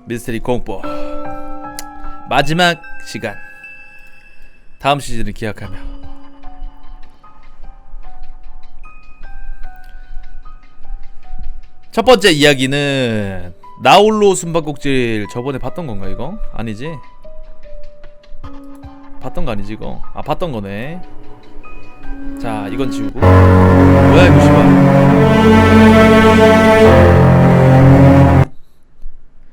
미스테리 공포 마지막 시간. 다음 시즌을 기약하며 첫 번째 이야기는 나홀로 숨바꼭질. 저번에 봤던 건가 이거? 아니지? 봤던 거 아니지 이거? 아 봤던 거네. 자 이건 지우고. 뭐야 이거 씨발.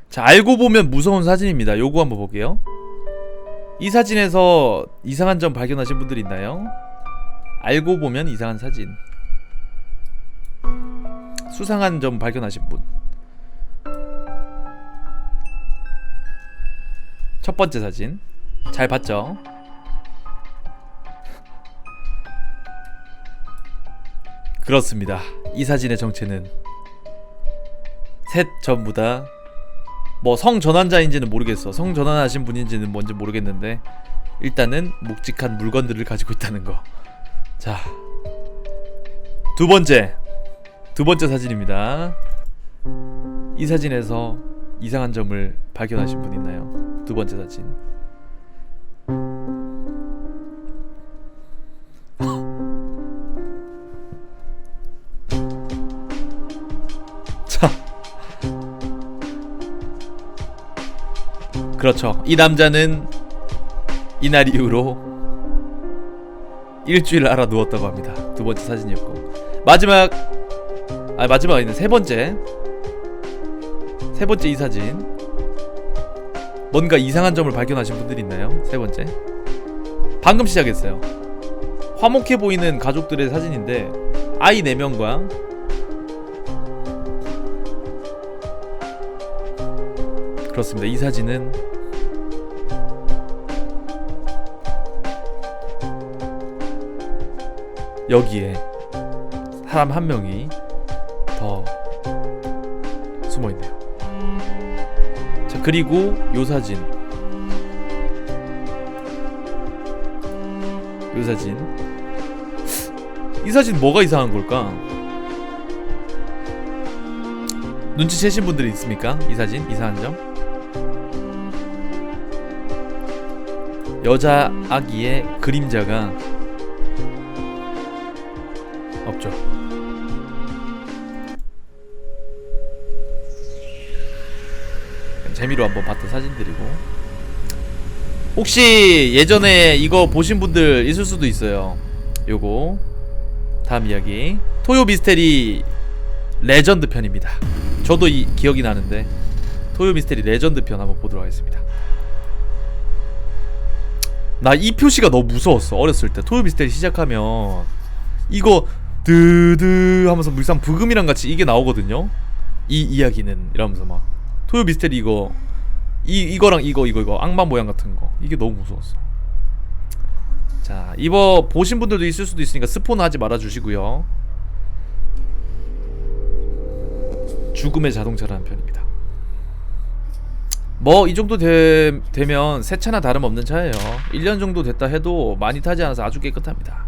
자 알고 보면 무서운 사진입니다. 요거 한번 볼게요. 이 사진에서 이상한 점 발견하신 분들 있나요? 알고 보면 이상한 사진. 수상한 점 발견하신 분. 첫 번째 사진 잘 봤죠? 그렇습니다. 이 사진의 정체는 셋 전부 다 뭐 성전환자인지는 모르겠어. 성전환하신 분인지는 뭔지 모르겠는데 일단은 묵직한 물건들을 가지고 있다는 거. 자, 두 번째 사진입니다. 이 사진에서 이상한 점을 발견하신 분 있나요? 두 번째 사진. 자, 그렇죠. 이 남자는 이날 이후로 일주일 알아 누웠다고 합니다. 두 번째 사진이었고, 마지막이 아니네. 세 번째 이 사진. 뭔가 이상한 점을 발견하신 분들 있나요? 세 번째. 방금 시작했어요. 화목해 보이는 가족들의 사진인데 아이 4명과 그렇습니다. 이 사진은 여기에 사람 한 명이 더 숨어있네요. 자 그리고 요 사진. 이 사진 뭐가 이상한 걸까? 눈치채신 분들이 있습니까? 이 사진 이상한 점? 여자 아기의 그림자가 없죠. 재미로 한번 봤던 사진들이고, 혹시 예전에 이거 보신 분들 있을 수도 있어요. 요거 다음 이야기 토요 미스테리 레전드 편입니다. 저도 이 기억이 나는데 토요 미스테리 레전드 편 한번 보도록 하겠습니다. 나 이 표시가 너무 무서웠어. 어렸을 때 토요 미스테리 시작하면 이거 드드 하면서 물상 부금이랑 같이 이게 나오거든요. 이 이야기는 이러면서 막 토요 미스테리 이거랑 이거 악마 모양 같은 거, 이게 너무 무서웠어. 자 이거 보신 분들도 있을 수도 있으니까 스포는 하지 말아 주시고요. 죽음의 자동차라는 편입니다. 뭐 이 정도 되면 새 차나 다름없는 차예요. 1년 정도 됐다 해도 많이 타지 않아서 아주 깨끗합니다.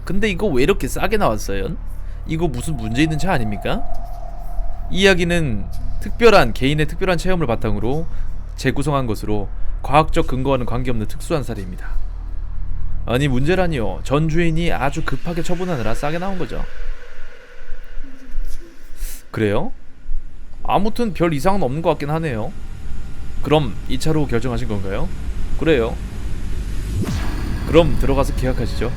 근데 이거 왜 이렇게 싸게 나왔어요? 이거 무슨 문제 있는 차 아닙니까? 이 이야기는 개인의 특별한 체험을 바탕으로 재구성한 것으로 과학적 근거와는 관계없는 특수한 사례입니다. 아니 문제라니요. 전 주인이 아주 급하게 처분하느라 싸게 나온 거죠. 그래요? 아무튼 별 이상은 없는 것 같긴 하네요. 그럼 이 차로 결정하신 건가요? 그래요. 그럼 들어가서 계약하시죠.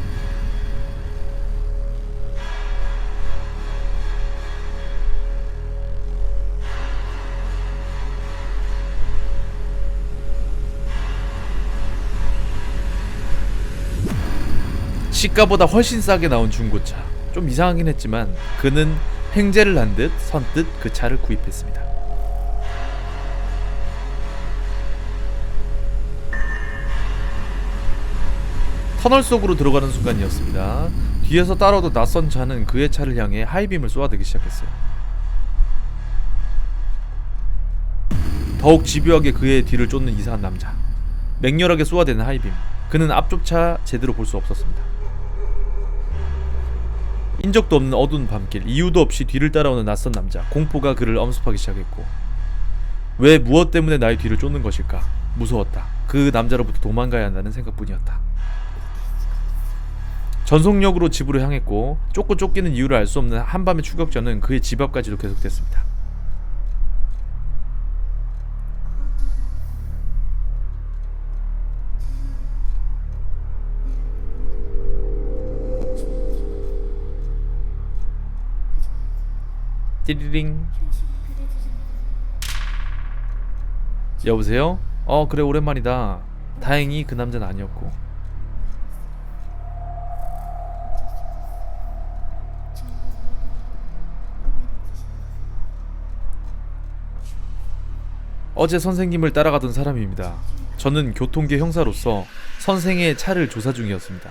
시가보다 훨씬 싸게 나온 중고차. 좀 이상하긴 했지만 그는 횡재를 한 듯 선뜻 그 차를 구입했습니다. 터널 속으로 들어가는 순간이었습니다. 뒤에서 따라오던 낯선 차는 그의 차를 향해 하이빔을 쏘아대기 시작했어요. 더욱 집요하게 그의 뒤를 쫓는 이상한 남자. 맹렬하게 쏘아대는 하이빔. 그는 앞조차 제대로 볼 수 없었습니다. 인적도 없는 어두운 밤길, 이유도 없이 뒤를 따라오는 낯선 남자. 공포가 그를 엄습하기 시작했고, 왜 무엇 때문에 나의 뒤를 쫓는 것일까? 무서웠다. 그 남자로부터 도망가야 한다는 생각뿐이었다. 전속력으로 집으로 향했고 쫓고 쫓기는 이유를 알 수 없는 한밤의 추격전은 그의 집 앞까지도 계속됐습니다. 띠리링. 여보세요? 그래, 오랜만이다. 다행히 그 남자는 아니었고. 어제 선생님을 따라가던 사람입니다. 저는 교통계 형사로서 선생의 차를 조사 중이었습니다.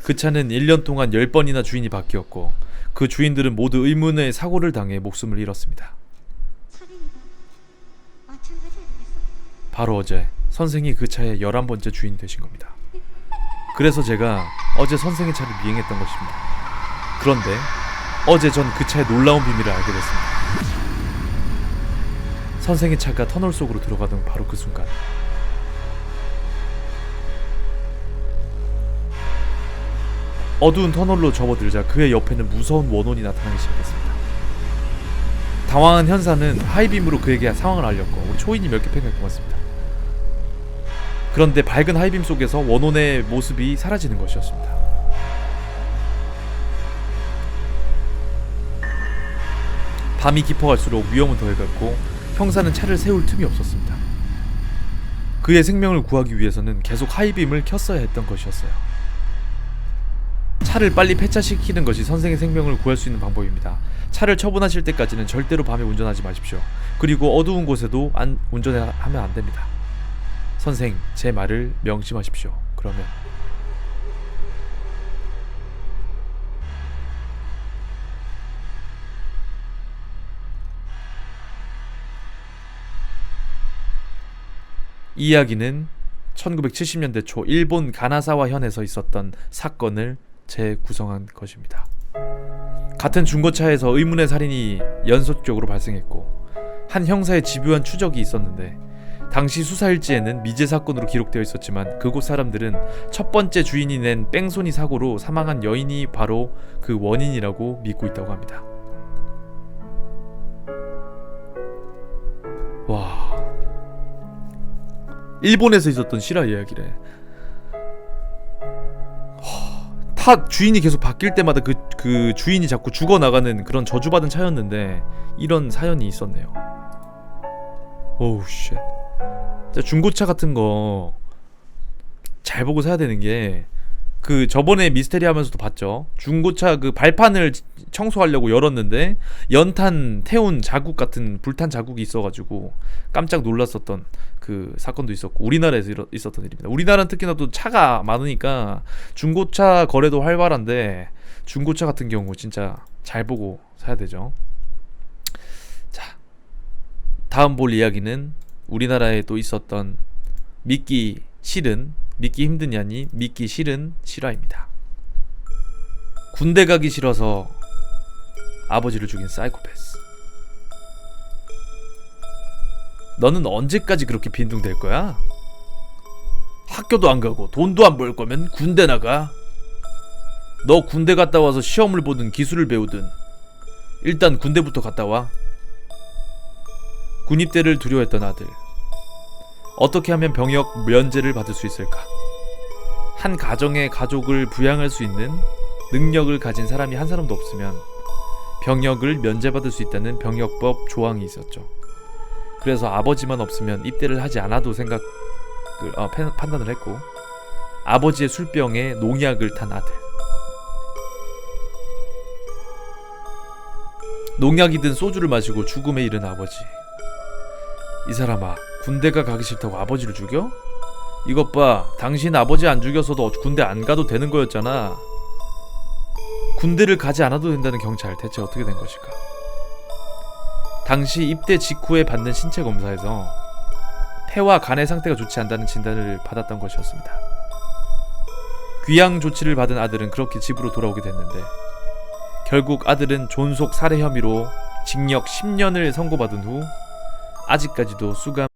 그 차는 1년 동안 10번이나 주인이 바뀌었고 그 주인들은 모두 의문의 사고를 당해 목숨을 잃었습니다. 바로 어제 선생이 그 차의 11번째 주인이 되신 겁니다. 그래서 제가 어제 선생의 차를 미행했던 것입니다. 그런데 어제 전 그 차의 놀라운 비밀을 알게 됐습니다. 선생의 차가 터널 속으로 들어가던 바로 그 순간, 어두운 터널로 접어들자 그의 옆에는 무서운 원혼이 나타나기 시작했습니다. 당황한 현사는 하이빔으로 그에게 상황을 알렸고 우리 초인이 몇 개 팽할 것 같습니다. 그런데 밝은 하이빔 속에서 원혼의 모습이 사라지는 것이었습니다. 밤이 깊어갈수록 위험은 더해갔고 형사는 차를 세울 틈이 없었습니다. 그의 생명을 구하기 위해서는 계속 하이빔을 켰어야 했던 것이었어요. 차를 빨리 폐차시키는 것이 선생의 생명을 구할 수 있는 방법입니다. 차를 처분하실 때까지는 절대로 밤에 운전하지 마십시오. 그리고 어두운 곳에도 운전하면 안 됩니다. 선생, 제 말을 명심하십시오. 그러면 이 이야기는 1970년대 초 일본 가나사와 현에서 있었던 사건을 재구성한 것입니다. 같은 중고차에서 의문의 살인이 연속적으로 발생했고 한 형사의 집요한 추적이 있었는데 당시 수사일지에는 미제 사건으로 기록되어 있었지만 그곳 사람들은 첫 번째 주인이 낸 뺑소니 사고로 사망한 여인이 바로 그 원인이라고 믿고 있다고 합니다. 와, 일본에서 있었던 실화 이야기래. 타 주인이 계속 바뀔 때마다 그 주인이 자꾸 죽어나가는 그런 저주받은 차였는데 이런 사연이 있었네요. 오우 쉣. 중고차 같은 거 잘 보고 사야 되는 게, 그 저번에 미스테리 하면서도 봤죠. 중고차 그 발판을 청소하려고 열었는데 연탄 태운 자국 같은 불탄 자국이 있어가지고 깜짝 놀랐었던 그 사건도 있었고, 우리나라에서 있었던 일입니다. 우리나라는 특히나 또 차가 많으니까 중고차 거래도 활발한데 중고차 같은 경우 진짜 잘 보고 사야 되죠. 자, 다음 볼 이야기는 우리나라에 또 있었던 믿기 힘든 이 아니 믿기 싫은 실화입니다. 군대 가기 싫어서 아버지를 죽인 사이코패스. 너는 언제까지 그렇게 빈둥댈 거야? 학교도 안 가고 돈도 안 벌 거면 군대 나가. 너 군대 갔다 와서 시험을 보든 기술을 배우든 일단 군대부터 갔다 와. 군입대를 두려워했던 아들. 어떻게 하면 병역 면제를 받을 수 있을까? 한 가정의 가족을 부양할 수 있는 능력을 가진 사람이 한 사람도 없으면 병역을 면제받을 수 있다는 병역법 조항이 있었죠. 그래서 아버지만 없으면 입대를 하지 않아도 판단을 했고, 아버지의 술병에 농약을 탄 아들. 농약이 든 소주를 마시고 죽음에 이른 아버지. 이 사람아, 군대가 가기 싫다고 아버지를 죽여? 이것 봐, 당신 아버지 안 죽였어도 군대 안 가도 되는 거였잖아. 군대를 가지 않아도 된다는 경찰, 대체 어떻게 된 것일까? 당시 입대 직후에 받는 신체 검사에서 폐와 간의 상태가 좋지 않다는 진단을 받았던 것이었습니다. 귀양 조치를 받은 아들은 그렇게 집으로 돌아오게 됐는데 결국 아들은 존속 살해 혐의로 징역 10년을 선고받은 후 아직까지도 수감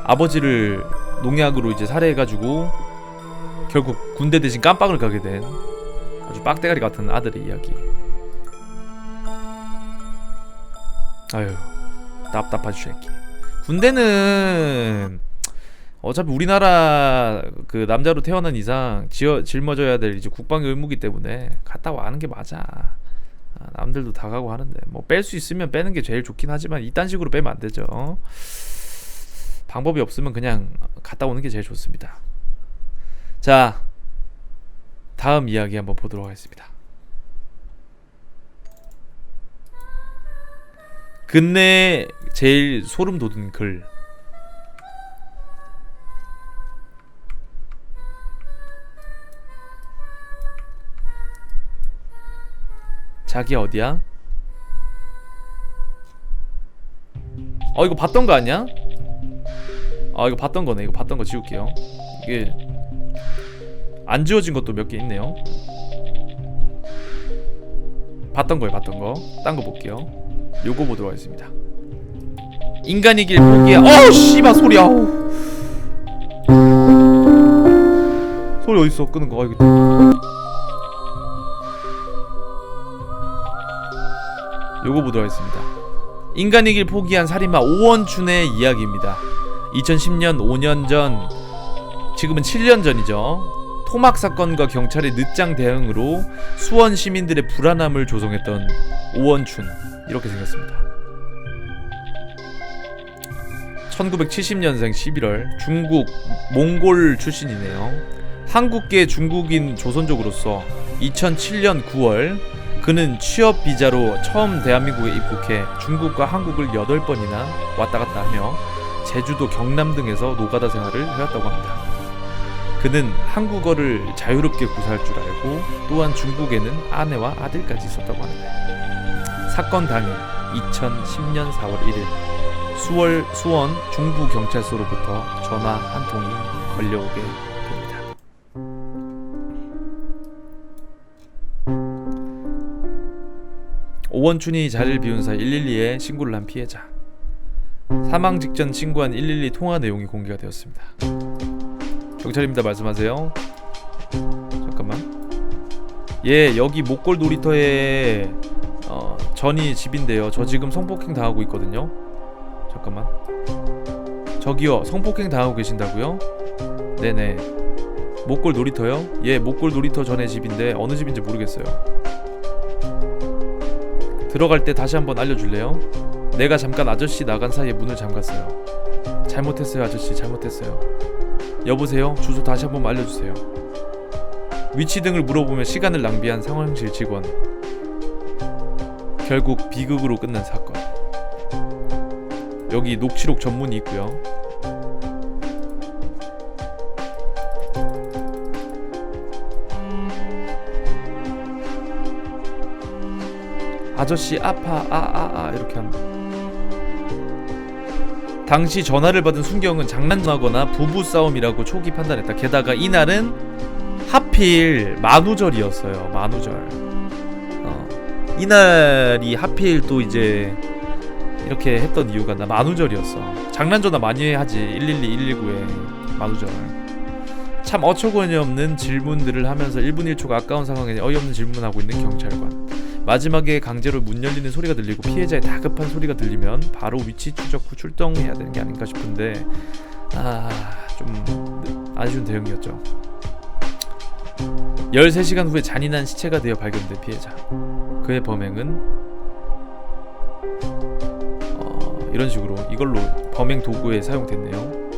아버지를 농약으로 이제 살해해가지고 결국 군대 대신 깜빵을 가게 된 아주 빡대가리 같은 아들의 이야기. 아유, 답답한 새끼. 군대는 어차피 우리나라 그 남자로 태어난 이상 짊어져야 될 이제 국방의 의무기 때문에 갔다 와는 게 맞아. 남들도 다 가고 하는데 뭐 뺄 수 있으면 빼는 게 제일 좋긴 하지만 이딴 식으로 빼면 안 되죠. 방법이 없으면 그냥 갔다 오는 게 제일 좋습니다. 자, 다음 이야기 한번 보도록 하겠습니다. 근래 제일 소름 돋은 글. 자기 어디야? 이거 봤던 거 아니야? 이거 봤던 거네. 이거 봤던 거 지울게요. 이게 안 지워진 것도 몇 개 있네요. 봤던 거예요, 봤던 거. 딴 거 볼게요. 요거 보도록 하겠습니다. 인간이길 포기해. 씨발 소리야. 소리 어딨어? 끄는 거. 이거. 요거 보도록 하겠습니다. 인간이길 포기한 살인마 오원춘의 이야기입니다. 2010년 5년 전, 지금은 7년 전이죠. 토막 사건과 경찰의 늦장 대응으로 수원 시민들의 불안함을 조성했던 오원춘, 이렇게 생겼습니다. 1970년생 11월 중국 몽골 출신이네요. 한국계 중국인 조선족으로서 2007년 9월 그는 취업 비자로 처음 대한민국에 입국해 중국과 한국을 8번이나 왔다 갔다 하며 제주도, 경남 등에서 노가다 생활을 해왔다고 합니다. 그는 한국어를 자유롭게 구사할 줄 알고 또한 중국에는 아내와 아들까지 있었다고 하는데, 사건 당일 2010년 4월 1일 수원 중부경찰서로부터 전화 한 통이 걸려오게 됩니다. 오원춘이 자리를 비운 사이 112에 신고를 한 피해자. 사망 직전 신고한 112 통화 내용이 공개가 되었습니다. 경찰입니다. 말씀하세요. 잠깐만. 예, 여기 목골 놀이터에 전이 집인데요. 저 지금 성폭행 당하고 있거든요. 잠깐만. 저기요, 성폭행 당하고 계신다고요? 네네. 목골 놀이터요? 예, 목골 놀이터 전에 집인데 어느 집인지 모르겠어요. 들어갈 때 다시 한번 알려줄래요? 내가 잠깐 아저씨 나간 사이에 문을 잠갔어요. 잘못했어요, 아저씨. 잘못했어요. 여보세요? 주소 다시 한번 알려주세요. 위치 등을 물어보며 시간을 낭비한 상황실 직원. 결국 비극으로 끝난 사건. 여기 녹취록 전문이 있고요. 아저씨 아파 이렇게 한다. 당시 전화를 받은 순경은 장난하거나 부부싸움이라고 초기 판단했다. 게다가 이날은 하필 만우절이었어요. 만우절. 이날이 하필 또 이제 이렇게 했던 이유가 나 만우절이었어. 장난 전화 많이 하지. 112, 119에 만우절. 참 어처구니 없는 질문들을 하면서 1분 1초가 아까운 상황에 어이없는 질문하고 있는 경찰관. 마지막에 강제로 문 열리는 소리가 들리고 피해자의 다급한 소리가 들리면 바로 위치 추적 후 출동해야 되는 게 아닌가 싶은데, 좀 아쉬운 대응이었죠. 13시간 후에 잔인한 시체가 되어 발견된 피해자. 그의 범행은 이런 식으로 이걸로 범행 도구에 사용됐네요.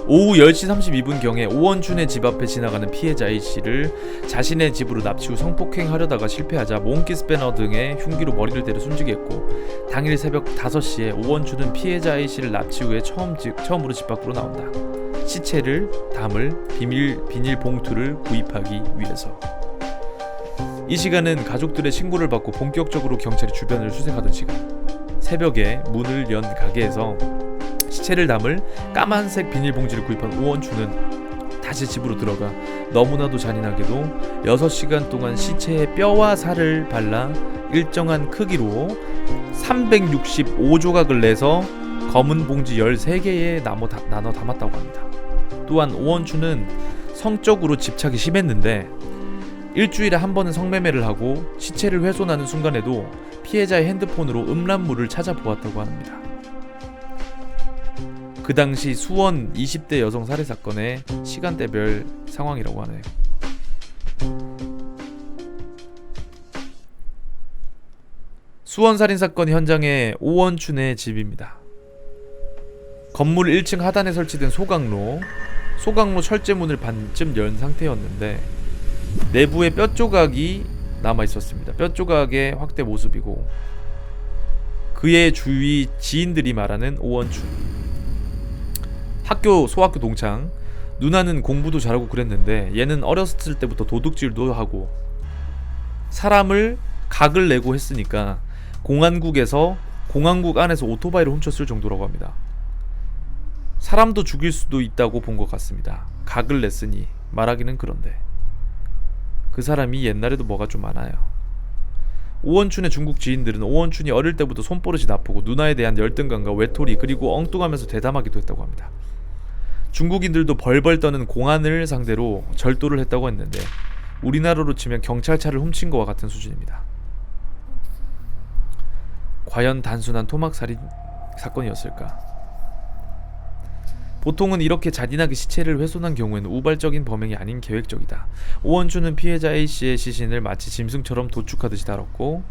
오후 10시 32분경에 오원춘의 집 앞에 지나가는 피해자 A씨를 자신의 집으로 납치 후 성폭행하려다가 실패하자 몽키 스패너 등의 흉기로 머리를 때려 숨지게 했고, 당일 새벽 5시에 오원춘은 피해자 A씨를 납치 후에 처음으로 집 밖으로 나온다. 시체를 담을 비닐 봉투를 구입하기 위해서. 이 시간은 가족들의 신고를 받고 본격적으로 경찰이 주변을 수색하던 시간. 새벽에 문을 연 가게에서 시체를 담을 까만색 비닐봉지를 구입한 오원춘은 다시 집으로 들어가 너무나도 잔인하게도 6시간 동안 시체에 뼈와 살을 발라 일정한 크기로 365조각을 내서 검은 봉지 13개에 나눠 담았다고 합니다. 또한 오원춘은 성적으로 집착이 심했는데 일주일에 한 번은 성매매를 하고 시체를 훼손하는 순간에도 피해자의 핸드폰으로 음란물을 찾아보았다고 합니다. 그 당시 수원 20대 여성 살해 사건의 시간대별 상황이라고 하네요. 수원 살인 사건 현장의 오원춘의 집입니다. 건물 1층 하단에 설치된 소각로 철제문을 반쯤 연 상태였는데 내부에 뼈 조각이 남아 있었습니다. 뼈 조각의 확대 모습이고 그의 주위 지인들이 말하는 오원춘. 소학교 동창. 누나는 공부도 잘하고 그랬는데 얘는 어렸을 때부터 도둑질도 하고 사람을 각을 내고 했으니까 공안국 안에서 오토바이를 훔쳤을 정도라고 합니다. 사람도 죽일 수도 있다고 본 것 같습니다. 각을 냈으니 말하기는 그런데 그 사람이 옛날에도 뭐가 좀 많아요. 오원춘의 중국 지인들은 오원춘이 어릴 때부터 손버릇이 나쁘고 누나에 대한 열등감과 외톨이 그리고 엉뚱하면서 대담하기도 했다고 합니다. 중국인들도 벌벌 떠는 공안을 상대로 절도를 했다고 했는데 우리나라로 치면 경찰차를 훔친 것과 같은 수준입니다. 과연 단순한 토막살인 사건이었을까? 보통은 이렇게 잔인하게 시체를 훼손한 경우에는 우발적인 범행이 아닌 계획적이다. 오원춘은 피해자 A씨의 시신을 마치 짐승처럼 도축하듯이 다뤘고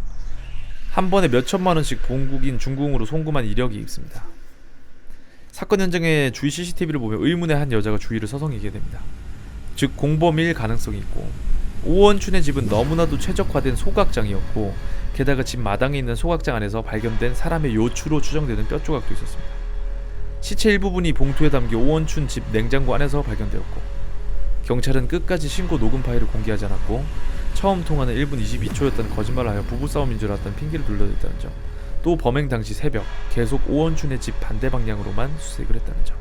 한 번에 몇천만 원씩 본국인 중국으로 송금한 이력이 있습니다. 사건 현장의 주위 CCTV를 보면 의문의 한 여자가 주위를 서성이게 됩니다. 즉 공범일 가능성이 있고 오원춘의 집은 너무나도 최적화된 소각장이었고 게다가 집 마당에 있는 소각장 안에서 발견된 사람의 요추로 추정되는 뼈 조각도 있었습니다. 시체 일부분이 봉투에 담겨 오원춘 집 냉장고 안에서 발견되었고 경찰은 끝까지 신고 녹음 파일을 공개하지 않았고 처음 통화는 1분 22초였다는 거짓말을 하여 부부싸움인 줄 알았다는 핑계를 둘러댔다는 점, 또 범행 당시 새벽 계속 오원춘의 집 반대 방향으로만 수색을 했다는 점.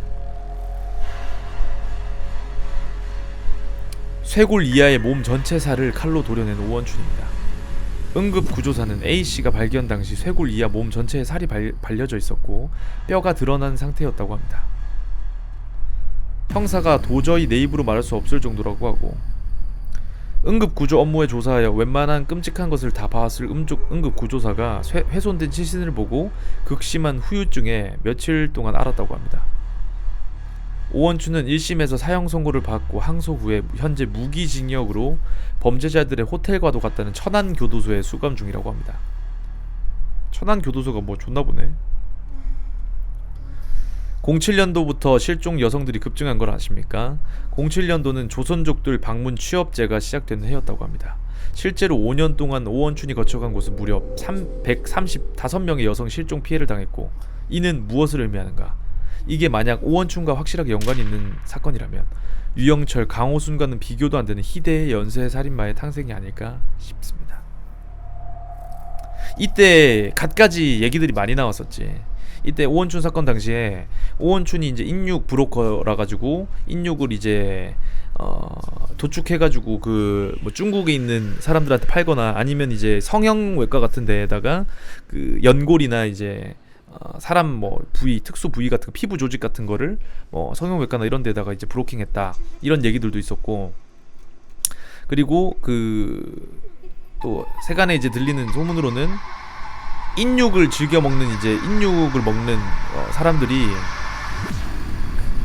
쇄골 이하의 몸 전체 살을 칼로 도려낸 오원춘입니다. 응급구조사는 A씨가 발견 당시 쇄골 이하 몸 전체에 살이 발려져 있었고 뼈가 드러난 상태였다고 합니다. 형사가 도저히 내 입으로 말할 수 없을 정도라고 하고 응급구조 업무에 조사하여 웬만한 끔찍한 것을 다 봐왔을 응급구조사가 훼손된 시신을 보고 극심한 후유증에 며칠 동안 앓았다고 합니다. 오원춘은 1심에서 사형 선고를 받고 항소 후에 현재 무기징역으로 범죄자들의 호텔과도 같다는 천안교도소에 수감 중이라고 합니다. 천안교도소가 뭐 좋나 보네. 07년도부터 실종 여성들이 급증한 걸 아십니까? 07년도는 조선족들 방문 취업제가 시작된 해였다고 합니다. 실제로 5년 동안 오원춘이 거쳐간 곳은 무려 135명의 여성 실종 피해를 당했고 이는 무엇을 의미하는가? 이게 만약 오원춘과 확실하게 연관이 있는 사건이라면 유영철, 강호순과는 비교도 안 되는 희대의 연쇄 살인마의 탄생이 아닐까 싶습니다. 이때 갖가지 얘기들이 많이 나왔었지. 이때 오원춘 사건 당시에 오원춘이 이제 인육 브로커라 가지고 인육을 이제 도축해가지고 그 뭐 중국에 있는 사람들한테 팔거나 아니면 이제 성형외과 같은 데에다가 그 연골이나 이제 사람 뭐 부위, 특수 부위 같은 거, 피부 조직 같은 거를 뭐 성형외과나 이런 데다가 이제 브로킹했다 이런 얘기들도 있었고, 그리고 그 또 세간에 이제 들리는 소문으로는 인육을 즐겨 먹는 이제 인육을 먹는 사람들이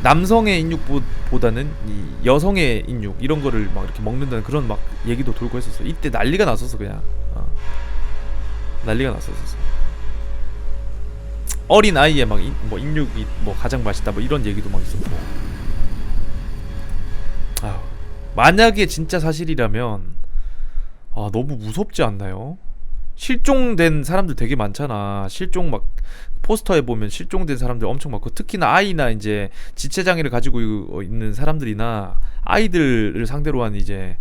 남성의 인육보다는 이 여성의 인육 이런 거를 막 이렇게 먹는다는 그런 막 얘기도 돌고 했었어. 이때 난리가 났었어. 그냥 난리가 났었어. 어린 아이의 막 뭐 인육이 뭐 가장 맛있다 뭐 이런 얘기도 막 있었고. 만약에 진짜 사실이라면 너무 무섭지 않나요? 실종된 사람들 되게 많잖아. 실종 막 포스터에 보면 실종된 사람들 엄청 많고, 특히나 아이나 이제 지체장애를 가지고 있는 사람들이나 아이들을 상대로 한 이제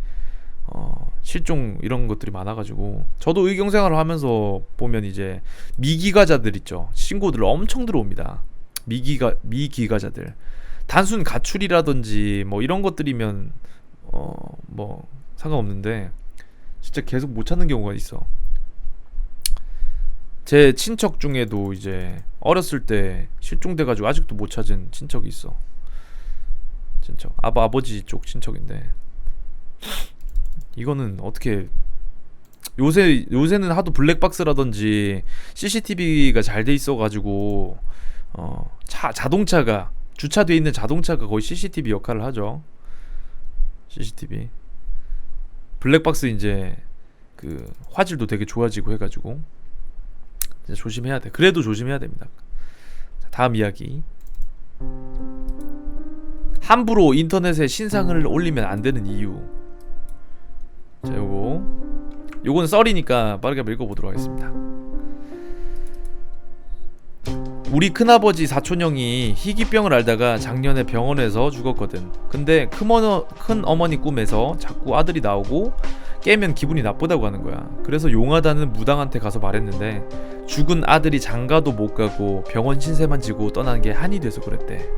실종 이런 것들이 많아가지고 저도 의경생활을 하면서 보면 이제 미기가자들 있죠. 신고들 엄청 들어옵니다. 미기가자들 단순 가출이라든지 뭐 이런 것들이면 뭐 상관없는데 진짜 계속 못 찾는 경우가 있어. 제 친척 중에도 이제 어렸을 때 실종돼가지고 아직도 못 찾은 친척이 있어. 친척 아버지 쪽 친척인데 이거는 어떻게 요새는 하도 블랙박스라든지 CCTV가 잘 돼 있어가지고 자동차가 주차돼 있는 자동차가 거의 CCTV 역할을 하죠. CCTV 블랙박스 이제 그 화질도 되게 좋아지고 해가지고 이제 조심해야 돼. 그래도 조심해야 됩니다. 자, 다음 이야기. 함부로 인터넷에 신상을 올리면 안 되는 이유. 자, 요건 썰이니까 빠르게 한번 읽어보도록 하겠습니다. 우리 큰아버지 사촌형이 희귀병을 앓다가 작년에 병원에서 죽었거든. 근데 큰어머니 꿈에서 자꾸 아들이 나오고 깨면 기분이 나쁘다고 하는 거야. 그래서 용하다는 무당한테 가서 말했는데 죽은 아들이 장가도 못 가고 병원 신세만 지고 떠나는 게 한이 돼서 그랬대.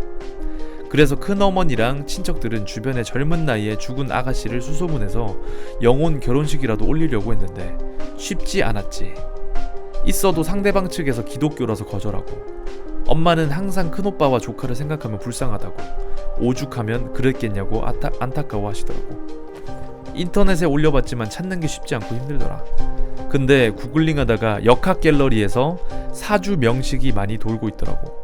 그래서 큰어머니랑 친척들은 주변에 젊은 나이에 죽은 아가씨를 수소문해서 영혼 결혼식이라도 올리려고 했는데 쉽지 않았지. 있어도 상대방 측에서 기독교라서 거절하고, 엄마는 항상 큰오빠와 조카를 생각하면 불쌍하다고, 오죽하면 그랬겠냐고 안타까워 하시더라고. 인터넷에 올려봤지만 찾는 게 쉽지 않고 힘들더라. 근데 구글링 하다가 역학 갤러리에서 사주 명식이 많이 돌고 있더라고.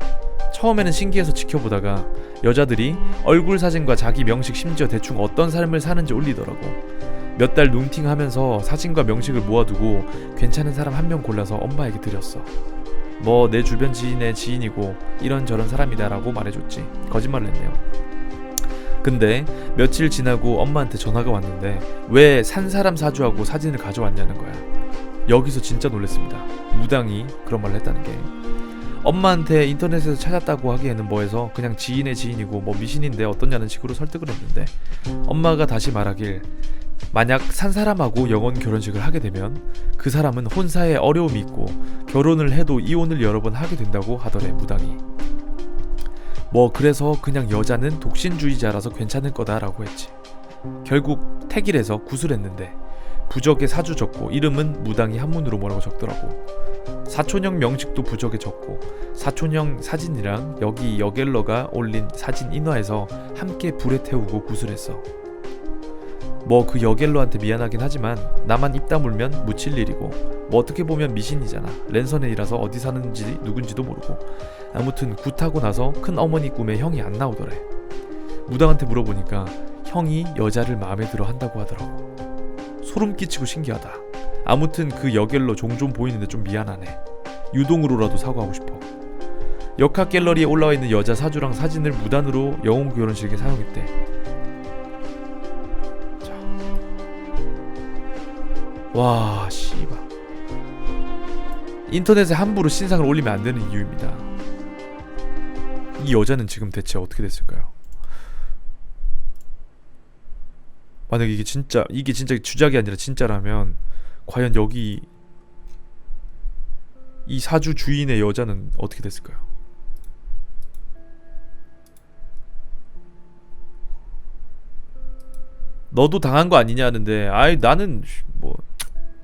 처음에는 신기해서 지켜보다가 여자들이 얼굴 사진과 자기 명식, 심지어 대충 어떤 삶을 사는지 올리더라고. 몇 달 눈팅하면서 사진과 명식을 모아두고 괜찮은 사람 한 명 골라서 엄마에게 드렸어. 뭐 내 주변 지인의 지인이고 이런저런 사람이다 라고 말해줬지. 거짓말을 했네요. 근데 며칠 지나고 엄마한테 전화가 왔는데 왜 산 사람 사주하고 사진을 가져왔냐는 거야. 여기서 진짜 놀랐습니다. 무당이 그런 말을 했다는 게. 엄마한테 인터넷에서 찾았다고 하기에는 뭐해서 그냥 지인의 지인이고 뭐 미신인데 어떠냐는 식으로 설득을 했는데, 엄마가 다시 말하길 만약 산 사람하고 영혼 결혼식을 하게 되면 그 사람은 혼사에 어려움이 있고 결혼을 해도 이혼을 여러 번 하게 된다고 하더래, 무당이. 뭐 그래서 그냥 여자는 독신주의자라서 괜찮을 거다라고 했지. 결국 택일해서 구슬했는데 부적에 사주 적고 이름은 무당이 한문으로 뭐라고 적더라고. 사촌형 명식도 부적에 적고 사촌형 사진이랑 여기 여갤러가 올린 사진 인화해서 함께 불에 태우고 구슬했어. 뭐 그 여갤러한테 미안하긴 하지만 나만 입 다물면 묻힐 일이고 뭐 어떻게 보면 미신이잖아. 랜선애이라서 어디 사는지 누군지도 모르고. 아무튼 굿하고 나서 큰어머니 꿈에 형이 안 나오더래. 무당한테 물어보니까 형이 여자를 마음에 들어 한다고 하더라고. 소름 끼치고 신기하다. 아무튼 그 여갤러 종종 보이는데 좀 미안하네. 유동으로라도 사과하고 싶어. 역학 갤러리에 올라와 있는 여자 사주랑 사진을 무단으로 영혼 결혼식에 사용했대. 자. 와, 씨발. 인터넷에 함부로 신상을 올리면 안 되는 이유입니다. 이 여자는 지금 대체 어떻게 됐을까요? 만약 이게 진짜 주작이 아니라 진짜라면 과연 여기 이 사주 주인의 여자는 어떻게 됐을까요? 너도 당한 거 아니냐 하는데, 아이 나는 뭐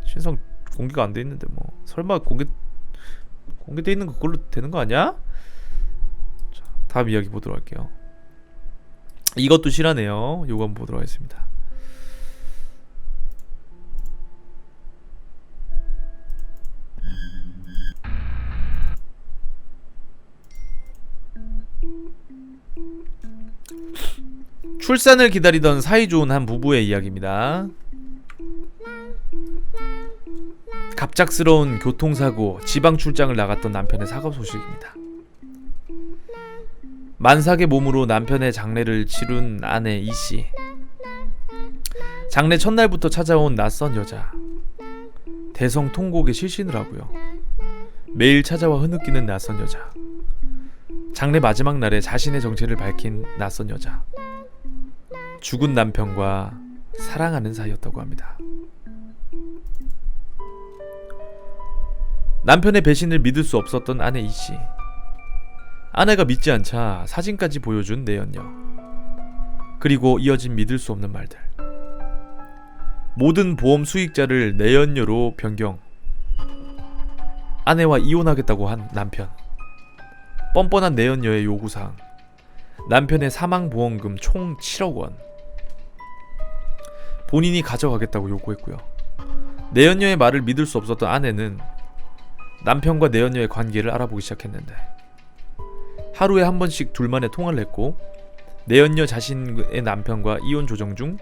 신상 공개가 안 돼 있는데 뭐 설마 공개돼 있는 거 그걸로 되는 거 아니야? 자, 다음 이야기 보도록 할게요. 이것도 실하네요. 요거 한번 보도록 하겠습니다. 출산을 기다리던 사이좋은 한 부부의 이야기입니다. 갑작스러운 교통사고, 지방 출장을 나갔던 남편의 사고 소식입니다. 만삭의 몸으로 남편의 장례를 치룬 아내 이씨. 장례 첫날부터 찾아온 낯선 여자. 대성통곡에 실신을 하고요. 매일 찾아와 흐느끼는 낯선 여자. 장례 마지막 날에 자신의 정체를 밝힌 낯선 여자. 죽은 남편과 사랑하는 사이였다고 합니다. 남편의 배신을 믿을 수 없었던 아내 이씨. 아내가 믿지 않자 사진까지 보여준 내연녀. 그리고 이어진 믿을 수 없는 말들. 모든 보험 수익자를 내연녀로 변경. 아내와 이혼하겠다고 한 남편. 뻔뻔한 내연녀의 요구사항. 남편의 사망보험금 총 7억 원. 본인이 가져가겠다고 요구했고요. 내연녀의 말을 믿을 수 없었던 아내는 남편과 내연녀의 관계를 알아보기 시작했는데, 하루에 한 번씩 둘만의 통화를 했고, 내연녀 자신의 남편과 이혼 조정 중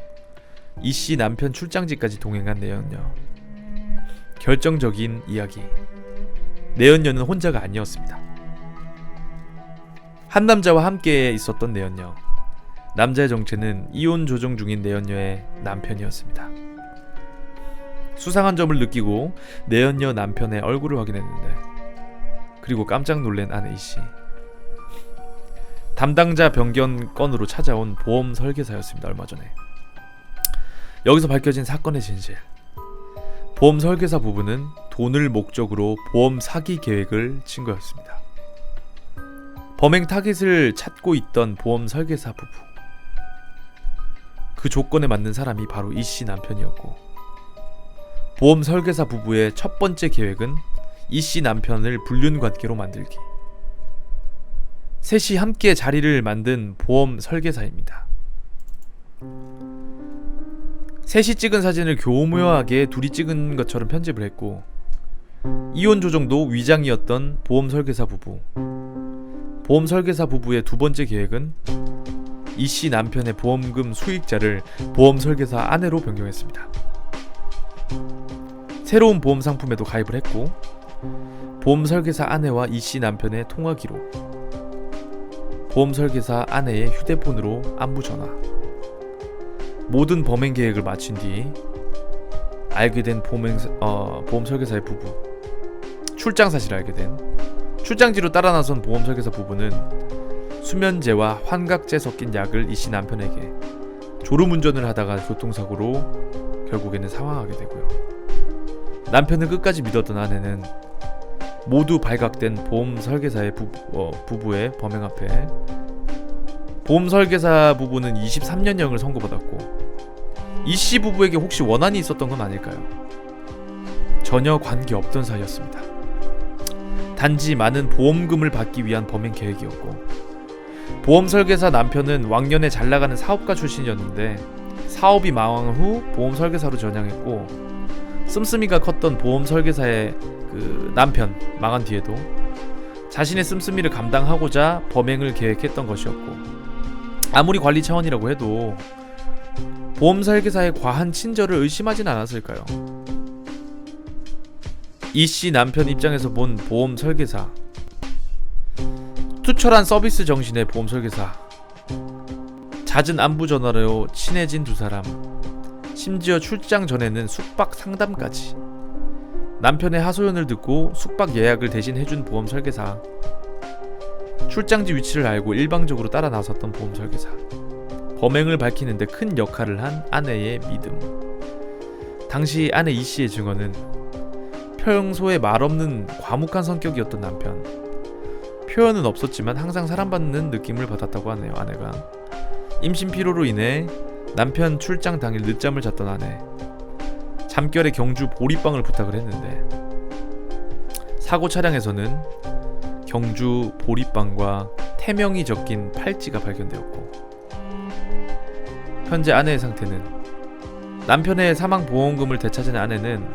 이씨 남편 출장지까지 동행한 내연녀. 결정적인 이야기. 내연녀는 혼자가 아니었습니다. 한 남자와 함께 있었던 내연녀. 남자의 정체는 이혼 조정 중인 내연녀의 남편이었습니다. 수상한 점을 느끼고 내연녀 남편의 얼굴을 확인했는데, 그리고 깜짝 놀란 아내 이씨. 담당자 변경 건으로 찾아온 보험 설계사였습니다. 얼마 전에. 여기서 밝혀진 사건의 진실. 보험 설계사 부부는 돈을 목적으로 보험 사기 계획을 친 거였습니다. 범행 타깃을 찾고 있던 보험 설계사 부부. 그 조건에 맞는 사람이 바로 이씨 남편이었고, 보험 설계사 부부의 첫 번째 계획은 이씨 남편을 불륜관계로 만들기. 셋이 함께 자리를 만든 보험 설계사입니다. 셋이 찍은 사진을 교묘하게 둘이 찍은 것처럼 편집을 했고, 이혼 조정도 위장이었던 보험 설계사 부부. 보험 설계사 부부의 두 번째 계획은 이씨 남편의 보험금 수익자를 보험 설계사 아내로 변경했습니다. 새로운 보험 상품에도 가입을 했고, 보험 설계사 아내와 이씨 남편의 통화 기록, 보험 설계사 아내의 휴대폰으로 안부 전화. 모든 범행 계획을 마친 뒤 알게 된 보험 설계사의 부부. 출장 사실을 알게 된. 출장지로 따라 나선 보험 설계사 부부는 수면제와 환각제 섞인 약을 이씨 남편에게 졸음운전을 하다가 교통사고로 결국에는 사망하게 되고요. 남편을 끝까지 믿었던 아내는 모두 발각된 보험 설계사의 부부의 범행 앞에 보험 설계사 부부는 23년형을 선고받았고, 이씨 부부에게 혹시 원한이 있었던 건 아닐까요? 전혀 관계없던 사이였습니다. 단지 많은 보험금을 받기 위한 범행 계획이었고, 보험 설계사 남편은 왕년에 잘나가는 사업가 출신이었는데 사업이 망한 후 보험 설계사로 전향했고, 씀씀이가 컸던 보험 설계사의 그 남편 망한 뒤에도 자신의 씀씀이를 감당하고자 범행을 계획했던 것이었고, 아무리 관리 차원이라고 해도 보험 설계사의 과한 친절을 의심하진 않았을까요? 이씨 남편 입장에서 본 보험 설계사. 투철한 서비스 정신의 보험 설계사. 잦은 안부 전화로 친해진 두 사람. 심지어 출장 전에는 숙박 상담까지. 남편의 하소연을 듣고 숙박 예약을 대신 해준 보험 설계사. 출장지 위치를 알고 일방적으로 따라 나섰던 보험 설계사. 범행을 밝히는데 큰 역할을 한 아내의 믿음. 당시 아내 이씨의 증언은 평소에 말없는 과묵한 성격이었던 남편. 표현은 없었지만 항상 사랑받는 느낌을 받았다고 하네요. 아내가 임신 피로로 인해 남편 출장 당일 늦잠을 잤던 아내. 잠결에 경주 보리빵을 부탁을 했는데, 사고 차량에서는 경주 보리빵과 태명이 적힌 팔찌가 발견되었고, 현재 아내의 상태는, 남편의 사망보험금을 되찾은 아내는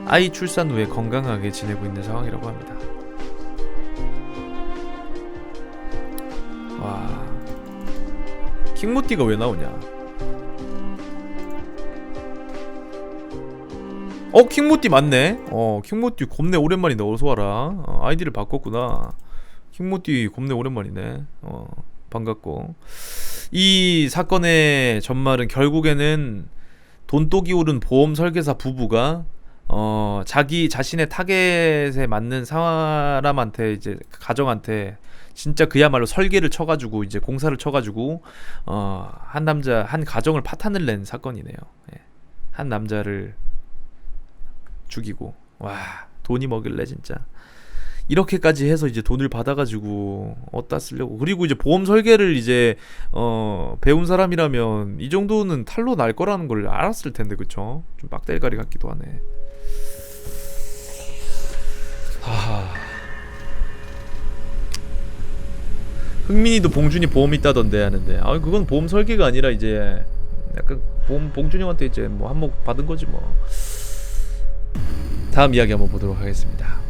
아이 출산 후에 건강하게 지내고 있는 상황이라고 합니다. 와, 킹모띠가 왜 나오냐? 킹모띠 맞네. 킹모띠 겁내 오랜만이네. 어서와라. 아이디를 바꿨구나. 킹모띠 겁내 오랜만이네. 반갑고. 이 사건의 전말은 결국에는 돈독이 오른 보험 설계사 부부가 자기 자신의 타겟에 맞는 사람한테, 이제 가정한테 진짜 그야말로 설계를 쳐가지고, 이제 공사를 쳐가지고 한 가정을 파탄을 낸 사건이네요. 한 남자를 죽이고. 와, 돈이 먹일래 진짜. 이렇게까지 해서 이제 돈을 받아가지고 어디다 쓰려고. 그리고 이제 보험 설계를 이제 배운 사람이라면 이 정도는 탈로 날 거라는 걸 알았을 텐데, 그쵸? 좀 빡대가리 같기도 하네. 흥민이도 봉준이 보험 있다던데 하는데, 아 그건 보험 설계가 아니라 이제 약간 봉준이 형한테 이제 뭐 한몫 받은 거지 뭐. 다음 이야기 한번 보도록 하겠습니다.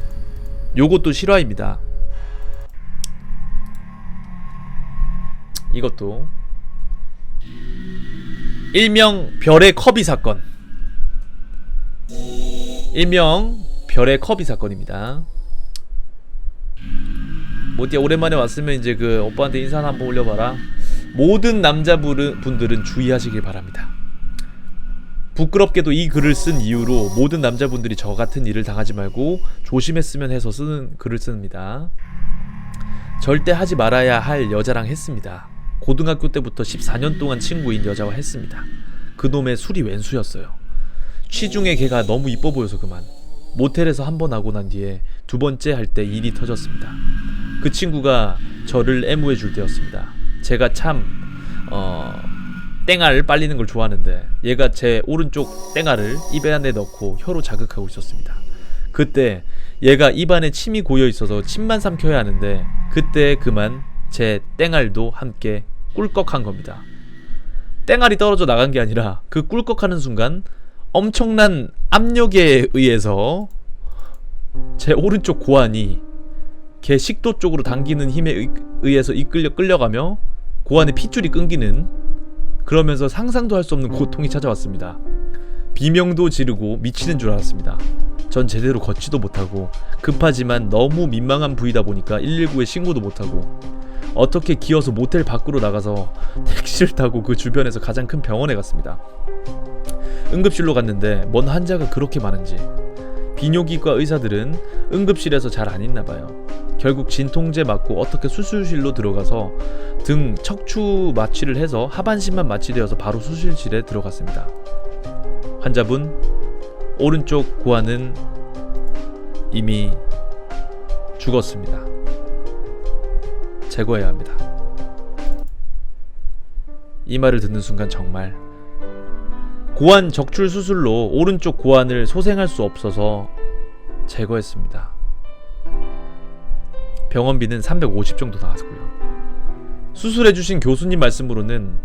요것도 실화입니다. 이것도 일명 별의 커비 사건. 일명 별의 커비 사건입니다. 모띠야 오랜만에 왔으면 이제 그 오빠한테 인사 한번 올려봐라. 모든 남자분들은 주의하시길 바랍니다. 부끄럽게도 이 글을 쓴 이유로 모든 남자분들이 저 같은 일을 당하지 말고 조심했으면 해서 쓰는 글을 씁니다. 절대 하지 말아야 할 여자랑 했습니다. 고등학교 때부터 14년 동안 친구인 여자와 했습니다. 그놈의 술이 왼수였어요. 취중에 걔가 너무 이뻐 보여서 그만. 모텔에서 한 번 하고 난 뒤에 두 번째 할 때 일이 터졌습니다. 그 친구가 저를 애무해 줄 때였습니다. 제가 참 땡알을 빨리는 걸 좋아하는데 얘가 제 오른쪽 땡알을 입에 안에 넣고 혀로 자극하고 있었습니다. 그때 얘가 입안에 침이 고여 있어서 침만 삼켜야 하는데 그때 그만 제 땡알도 함께 꿀꺽한 겁니다. 땡알이 떨어져 나간 게 아니라 그 꿀꺽하는 순간 엄청난 압력에 의해서 제 오른쪽 고환이 걔 식도 쪽으로 당기는 힘에 의해서 끌려가며 고환의 핏줄이 끊기는, 그러면서 상상도 할 수 없는 고통이 찾아왔습니다. 비명도 지르고 미치는 줄 알았습니다. 전 제대로 걷지도 못하고 급하지만 너무 민망한 부위다 보니까 119에 신고도 못하고 어떻게 기어서 모텔 밖으로 나가서 택시를 타고 그 주변에서 가장 큰 병원에 갔습니다. 응급실로 갔는데 뭔 환자가 그렇게 많은지 비뇨기과 의사들은 응급실에서 잘 안 있나봐요. 결국 진통제 맞고 어떻게 수술실로 들어가서 등 척추 마취를 해서 하반신만 마취되어서 바로 수술실에 들어갔습니다. 환자분, 오른쪽 고환은 이미 죽었습니다. 제거해야 합니다. 이 말을 듣는 순간 정말 고환 적출 수술로 오른쪽 고환을 소생할 수 없어서 제거했습니다. 병원비는 350 정도 나왔고요. 수술해주신 교수님 말씀으로는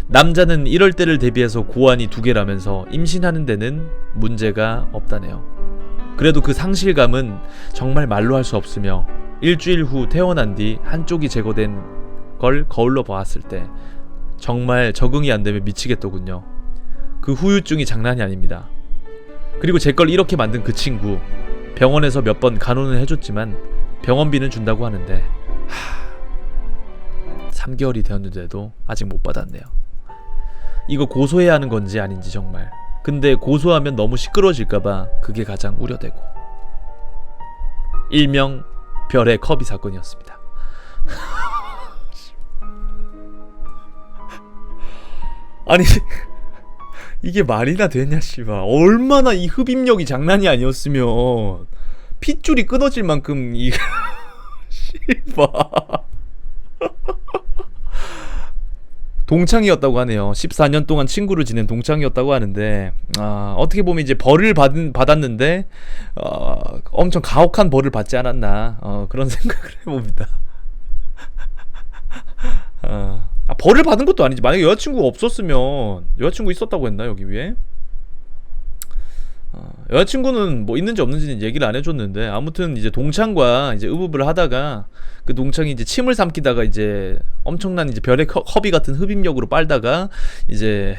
남자는 이럴 때를 대비해서 고환이 2개라면서 임신하는 데는 문제가 없다네요. 그래도 그 상실감은 정말 말로 할 수 없으며 일주일 후 태어난 뒤 한쪽이 제거된 걸 거울로 보았을 때 정말 적응이 안 되면 미치겠더군요. 그 후유증이 장난이 아닙니다. 그리고 제 걸 이렇게 만든 그 친구, 병원에서 몇 번 간호는 해줬지만 병원비는 준다고 하는데 3개월이 되었는데도 아직 못 받았네요. 이거 고소해야 하는 건지 아닌지 정말. 근데 고소하면 너무 시끄러워질까봐 그게 가장 우려되고. 일명 별의 커비 사건이었습니다. 아니 이게 말이나 되냐 씨발. 얼마나 이 흡입력이 장난이 아니었으면 핏줄이 끊어질 만큼 이 씨발 동창이었다고 하네요. 14년 동안 친구를 지낸 동창이었다고 하는데 어떻게 보면 이제 벌을 받았는데 엄청 가혹한 벌을 받지 않았나 그런 생각을 해봅니다. 벌을 받은 것도 아니지. 만약에 여자친구가 없었으면, 여자친구 있었다고 했나 여기 위에? 여자친구는 뭐 있는지 없는지는 얘기를 안 해줬는데 아무튼 이제 동창과 이제 의붓을 하다가 그 동창이 이제 침을 삼키다가 이제 엄청난 이제 별의 허비 같은 흡입력으로 빨다가 이제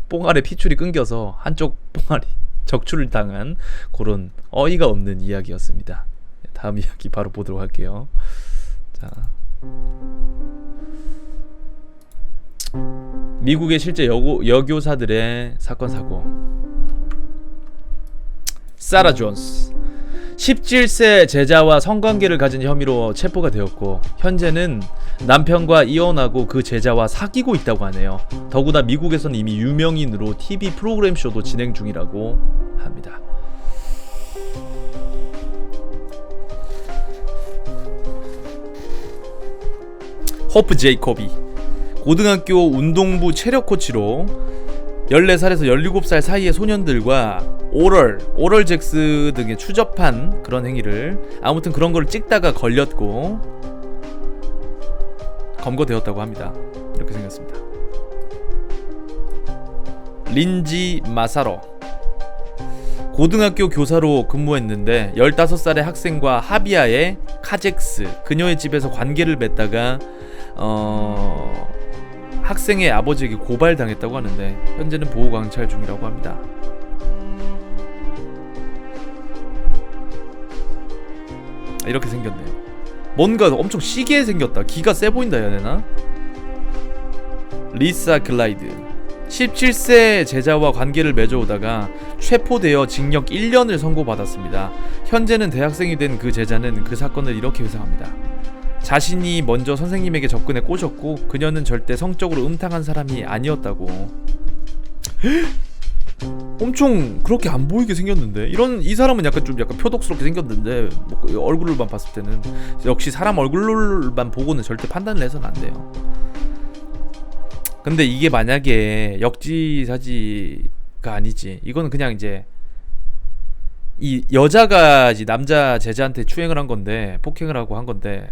뽕알에 핏줄이 끊겨서 한쪽 뽕알이 적출을 당한 그런 어이가 없는 이야기였습니다. 다음 이야기 바로 보도록 할게요. 자, 미국의 실제 여교사들의 사건 사고. 사라 존스 17세 제자와 성관계를 가진 혐의로 체포가 되었고 현재는 남편과 이혼하고 그 제자와 사귀고 있다고 하네요. 더구나 미국에서는 이미 유명인으로 TV 프로그램 쇼도 진행 중이라고 합니다. 호프 제이코비 고등학교 운동부 체력 코치로 14살에서 17살 사이의 소년들과 오럴 잭스 등에 추접한 그런 행위를 아무튼 그런 걸 찍다가 걸렸고 검거되었다고 합니다. 이렇게 생겼습니다. 린지 마사로 고등학교 교사로 근무했는데 15살의 학생과 하비아의 카젝스 그녀의 집에서 관계를 맺다가 학생의 아버지에게 고발당했다고 하는데 현재는 보호관찰 중이라고 합니다. 이렇게 생겼네요. 뭔가 엄청 시기해 생겼다. 기가 세 보인다 해야 되나? 리사 글라이드 17세 제자와 관계를 맺어오다가 체포되어 징역 1년을 선고받았습니다. 현재는 대학생이 된 그 제자는 그 사건을 이렇게 회상합니다. 자신이 먼저 선생님에게 접근해 꼬셨고 그녀는 절대 성적으로 음탕한 사람이 아니었다고. 엄청 그렇게 안 보이게 생겼는데 이 사람은 약간 표독스럽게 생겼는데 뭐 얼굴만 봤을 때는 역시 사람 얼굴만 보고는 절대 판단을 해서는 안 돼요. 근데 이게 만약에 역지사지가 아니지, 이거는 그냥 이제 이 여자가 이제 남자 제자한테 추행을 한 건데, 폭행을 하고 한 건데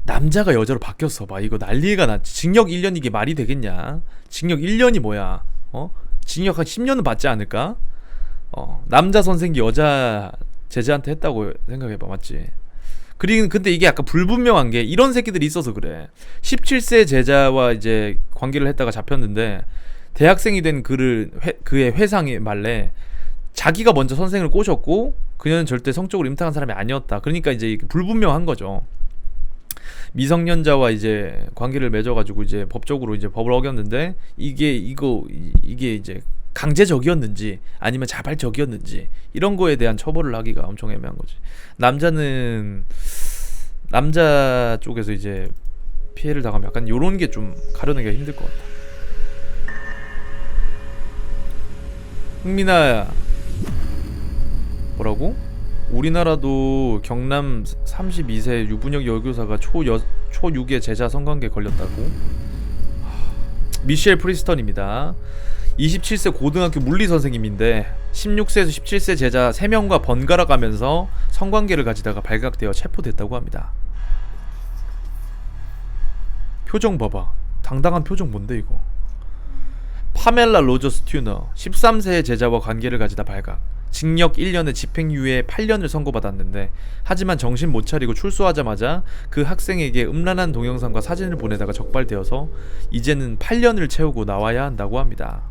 남자가 여자로 바뀌었어 봐. 이거 난리가 났지. 징역 1년 이게 말이 되겠냐? 징역 1년이 뭐야? 징역 한 10년은 받지 않을까? 남자 선생이 여자 제자한테 했다고 생각해봐. 맞지? 근데 이게 약간 불분명한 게 이런 새끼들이 있어서 그래. 17세 제자와 이제 관계를 했다가 잡혔는데 대학생이 된 그의 회상이 말래 자기가 먼저 선생을 꼬셨고 그녀는 절대 성적으로 임탁한 사람이 아니었다. 그러니까 이제 이게 불분명한 거죠. 미성년자와 이제 관계를 맺어가지고 이제 법적으로 이제 법을 어겼는데 이게 이제 강제적이었는지 아니면 자발적이었는지 이런 거에 대한 처벌을 하기가 엄청 애매한 거지. 남자는 남자 쪽에서 이제 피해를 당하면 약간 요런 게 좀 가려내기가 힘들 것 같다. 흥민아, 뭐라고? 우리나라도 경남 32세 유부녀 여교사가 초6의 제자 성관계 걸렸다고? 미셸 프리스턴입니다. 27세 고등학교 물리 선생님인데 16세에서 17세 제자 3명과 번갈아 가면서 성관계를 가지다가 발각되어 체포됐다고 합니다. 표정 봐봐. 당당한 표정 뭔데 이거. 파멜라 로저스 튜너 13세의 제자와 관계를 가지다 발각. 징역 1년에 집행유예 8년을 선고받았는데 하지만 정신 못 차리고 출소하자마자 그 학생에게 음란한 동영상과 사진을 보내다가 적발되어서 이제는 8년을 채우고 나와야 한다고 합니다.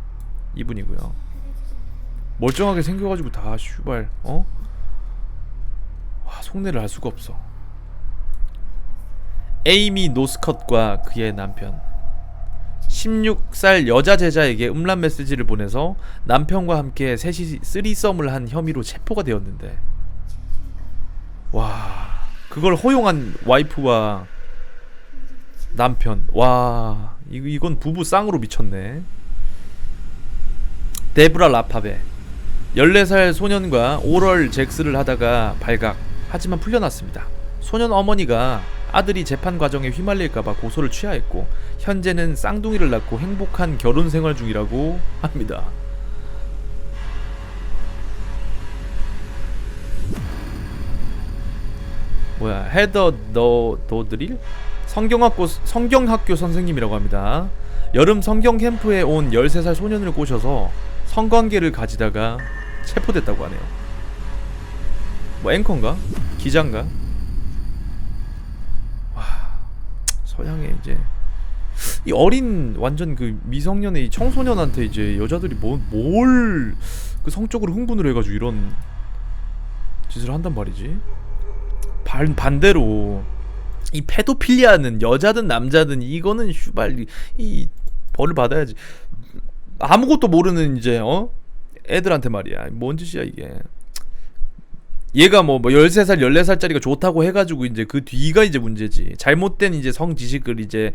이분이고요. 멀쩡하게 생겨가지고 다 슈발 와, 속내를 알 수가 없어. 에이미 노스컷과 그의 남편 16살 여자 제자에게 음란 메시지를 보내서 남편과 함께 셋이 쓰리썸을 한 혐의로 체포가 되었는데, 와, 그걸 허용한 와이프와 남편, 와, 이건 부부 쌍으로 미쳤네. 데브라 라파베 14살 소년과 오럴 잭스를 하다가 발각. 하지만 풀려났습니다. 소년 어머니가 아들이 재판 과정에 휘말릴까봐 고소를 취하했고 현재는 쌍둥이를 낳고 행복한 결혼 생활 중이라고 합니다. 뭐야, 헤더 도드릴? 성경학교 선생님이라고 합니다. 여름 성경 캠프에 온 13살 소년을 꼬셔서 성관계를 가지다가 체포됐다고 하네요. 뭐 앵커인가? 기자인가? 와, 서양에 이제 이 어린 완전 그 미성년의 이 청소년한테 이제 여자들이 뭘 그 성적으로 흥분을 해가지고 이런 짓을 한단 말이지. 반대로 이 페도필리아는 여자든 남자든 이거는 슈발 이 벌을 받아야지. 아무것도 모르는 이제 애들한테 말이야. 뭔 짓이야 이게. 얘가 뭐 13살 14살짜리가 좋다고 해가지고 이제 그 뒤가 이제 문제지. 잘못된 이제 성지식을 이제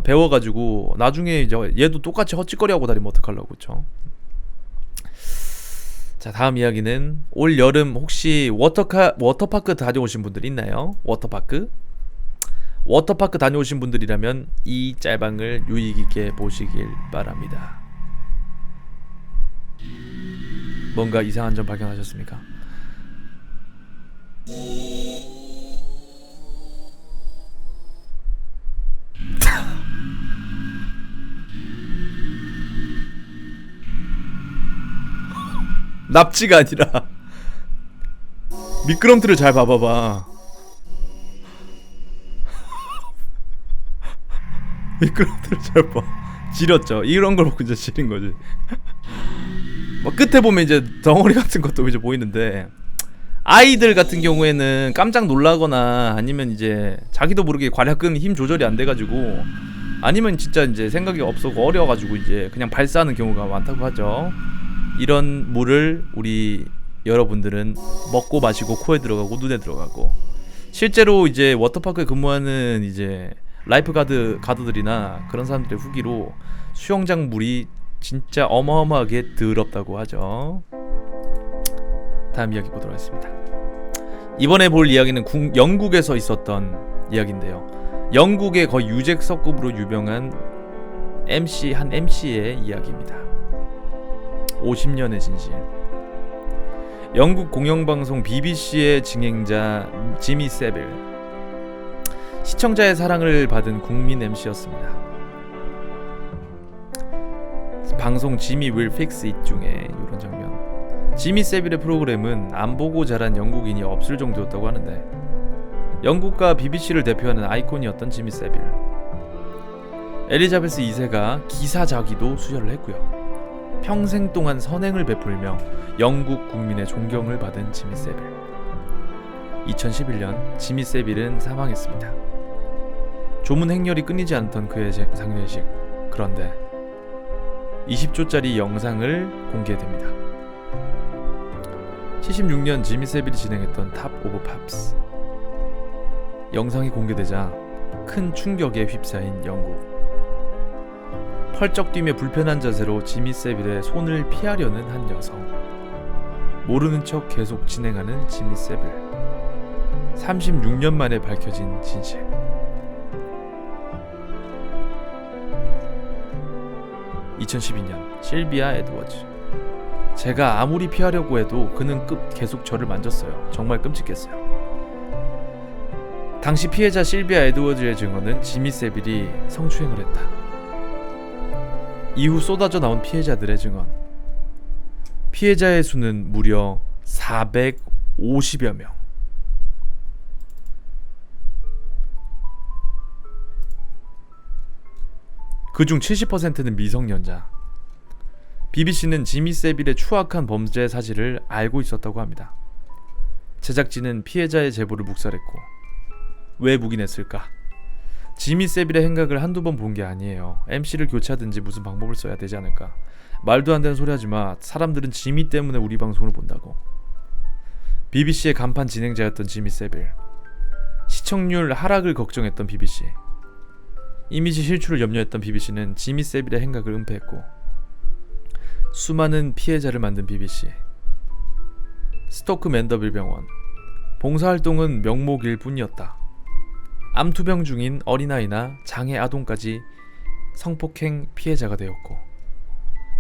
배워가지고 나중에 이제 얘도 똑같이 헛짓거리하고 다니면 어떡하려고. 그쵸? 자, 다음 이야기는 올 여름 혹시 워터파크 다녀오신 분들 있나요? 워터파크? 워터파크 다녀오신 분들이라면 이 짤방을 유익있게 보시길 바랍니다. 뭔가 이상한 점 발견하셨습니까? 납치가 아니라 미끄럼틀을 잘 봐봐봐. 미끄럼틀을 잘 봐. 지렸죠. 이런 걸 보고 이제 지린 거지. 뭐 끝에 보면 이제 덩어리 같은 것도 이제 보이는데, 아이들 같은 경우에는 깜짝 놀라거나 아니면 이제 자기도 모르게 괄약근 힘 조절이 안 돼가지고, 아니면 진짜 이제 생각이 없었고 어려워가지고 이제 그냥 발사하는 경우가 많다고 하죠. 이런 물을 우리 여러분들은 먹고 마시고 코에 들어가고 눈에 들어가고, 실제로 이제 워터파크에 근무하는 이제 라이프 가드들이나 그런 사람들의 후기로 수영장 물이 진짜 어마어마하게 더럽다고 하죠. 다음 이야기 보도록 하겠습니다. 이번에 볼 이야기는 영국에서 있었던 이야기인데요. 영국의 거의 유재석급으로 유명한 한 MC의 이야기입니다. 50년의 진실. 영국 공영방송 BBC의 진행자 지미 세빌, 시청자의 사랑을 받은 국민 MC였습니다. 방송 지미 윌 픽스 잇 중에 이런 장면. 지미 세빌의 프로그램은 안 보고 자란 영국인이 없을 정도였다고 하는데, 영국과 BBC를 대표하는 아이콘이었던 지미 세빌. 엘리자베스 2세가 기사자기도 수여를 했고요. 평생 동안 선행을 베풀며 영국 국민의 존경을 받은 지미 세빌. 2011년 지미 세빌은 사망했습니다. 조문 행렬이 끊이지 않던 그의 장례식. 그런데 20초짜리 영상을 공개됩니다. 76년 지미 세빌이 진행했던 탑 오브 팝스. 영상이 공개되자 큰 충격에 휩싸인 영국. 펄쩍 뛰며 불편한 자세로 지미 세빌의 손을 피하려는 한 여성. 모르는 척 계속 진행하는 지미 세빌. 36년 만에 밝혀진 진실. (2012년) 실비아 에드워즈. 제가 아무리 피하려고 해도 그는 계속 저를 만졌어요. 정말 끔찍했어요. 당시 피해자 실비아 에드워즈의 증언은 지미 세빌이 성추행을 했다. 이후 쏟아져 나온 피해자들의 증언. 피해자의 수는 무려 450여 명. 그중 70%는 미성년자. BBC는 지미 세빌의 추악한 범죄 사실을 알고 있었다고 합니다. 제작진은 피해자의 제보를 묵살했고, 왜 묵인했을까? 지미 세빌의 행각을 한두 번 본 게 아니에요. MC를 교체하든지 무슨 방법을 써야 되지 않을까? 말도 안 되는 소리 하지마. 사람들은 지미 때문에 우리 방송을 본다고. BBC의 간판 진행자였던 지미 세빌. 시청률 하락을 걱정했던 BBC. 이미지 실추를 염려했던 BBC는 지미 세빌의 행각을 은폐했고, 수많은 피해자를 만든 BBC. 스토크 맨더빌 병원. 봉사활동은 명목일 뿐이었다. 암투병 중인 어린아이나 장애 아동까지 성폭행 피해자가 되었고,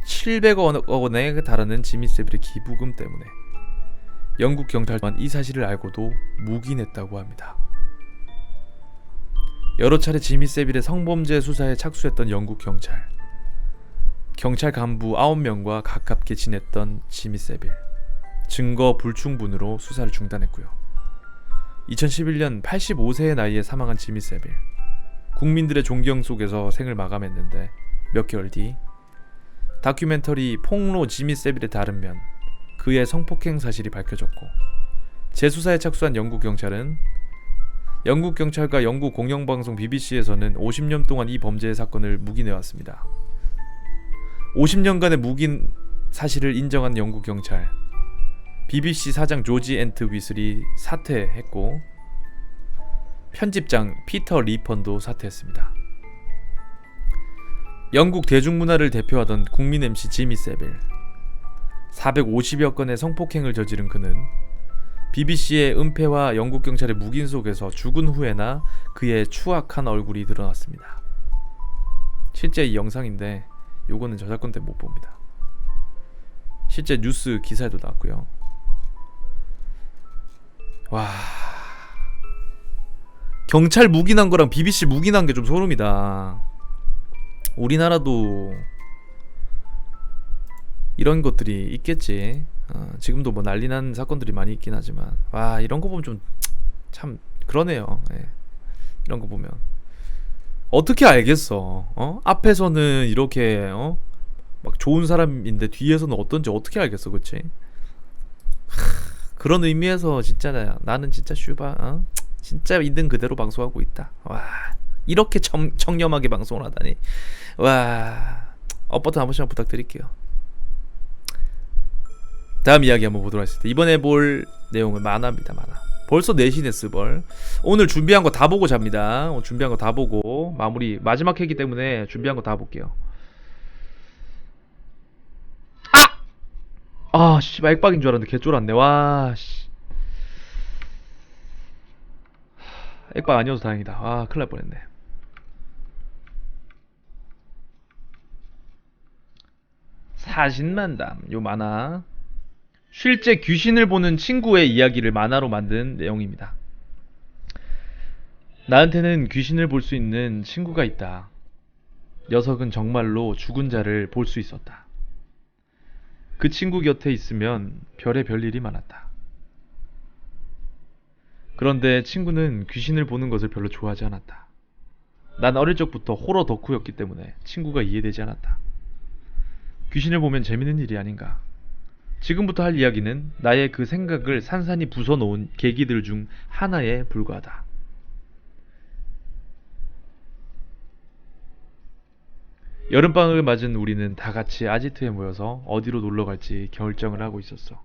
700억 원에 달하는 지미 세빌의 기부금 때문에 영국 경찰관 이 사실을 알고도 묵인했다고 합니다. 여러 차례 지미 세빌의 성범죄 수사에 착수했던 영국 경찰 간부 9명과 가깝게 지냈던 지미 세빌. 증거 불충분으로 수사를 중단했고요. 2011년 85세의 나이에 사망한 지미 세빌. 국민들의 존경 속에서 생을 마감했는데 몇 개월 뒤 다큐멘터리 폭로 지미 세빌의 다른 면, 그의 성폭행 사실이 밝혀졌고, 재수사에 착수한 영국 경찰은 영국 경찰과 영국 공영방송 BBC에서는 50년 동안 이 범죄의 사건을 묵인해왔습니다. 50년간의 묵인 사실을 인정한 영국 경찰, BBC 사장 조지 앤트 위슬이 사퇴했고, 편집장 피터 리펀도 사퇴했습니다. 영국 대중문화를 대표하던 국민 MC 지미 세빌. 450여 건의 성폭행을 저지른 그는 BBC의 은폐와 영국 경찰의 묵인 속에서 죽은 후에나 그의 추악한 얼굴이 드러났습니다. 실제 이 영상인데 요거는 저작권 때문에 못 봅니다. 실제 뉴스 기사에도 나왔고요. 와, 경찰 묵인한 거랑 BBC 묵인한 게 좀 소름이다. 우리나라도 이런 것들이 있겠지. 지금도 뭐 난리난 사건들이 많이 있긴 하지만, 와, 이런 거 보면 좀 참 그러네요. 예. 이런 거 보면 어떻게 알겠어? 앞에서는 이렇게 막 좋은 사람인데 뒤에서는 어떤지 어떻게 알겠어, 그치? 그런 의미에서 진짜 나는 진짜 슈바 진짜 있는 그대로 방송하고 있다. 와, 이렇게 청렴하게 방송을 하다니. 와, 업버튼 한 번씩만 부탁드릴게요. 다음 이야기 한번 보도록 하겠습니다. 이번에 볼 내용은 만화입니다. 만화. 벌써 4시네 스벌. 오늘 준비한 거 다 보고 잡니다. 오늘 준비한 거 다 보고 마무리 마지막 회기 때문에 준비한 거 다 볼게요. 아! 씨발 액박인 줄 알았는데 개쫄았네. 와 씨. 액박 아니어서 다행이다. 아, 큰일 날 뻔했네. 사신만담 요 만화. 실제 귀신을 보는 친구의 이야기를 만화로 만든 내용입니다. 나한테는 귀신을 볼 수 있는 친구가 있다. 녀석은 정말로 죽은 자를 볼 수 있었다. 그 친구 곁에 있으면 별의 별일이 많았다. 그런데 친구는 귀신을 보는 것을 별로 좋아하지 않았다. 난 어릴 적부터 호러 덕후였기 때문에 친구가 이해되지 않았다. 귀신을 보면 재밌는 일이 아닌가. 지금부터 할 이야기는 나의 그 생각을 산산이 부숴놓은 계기들 중 하나에 불과하다. 여름방학을 맞은 우리는 다 같이 아지트에 모여서 어디로 놀러 갈지 결정을 하고 있었어.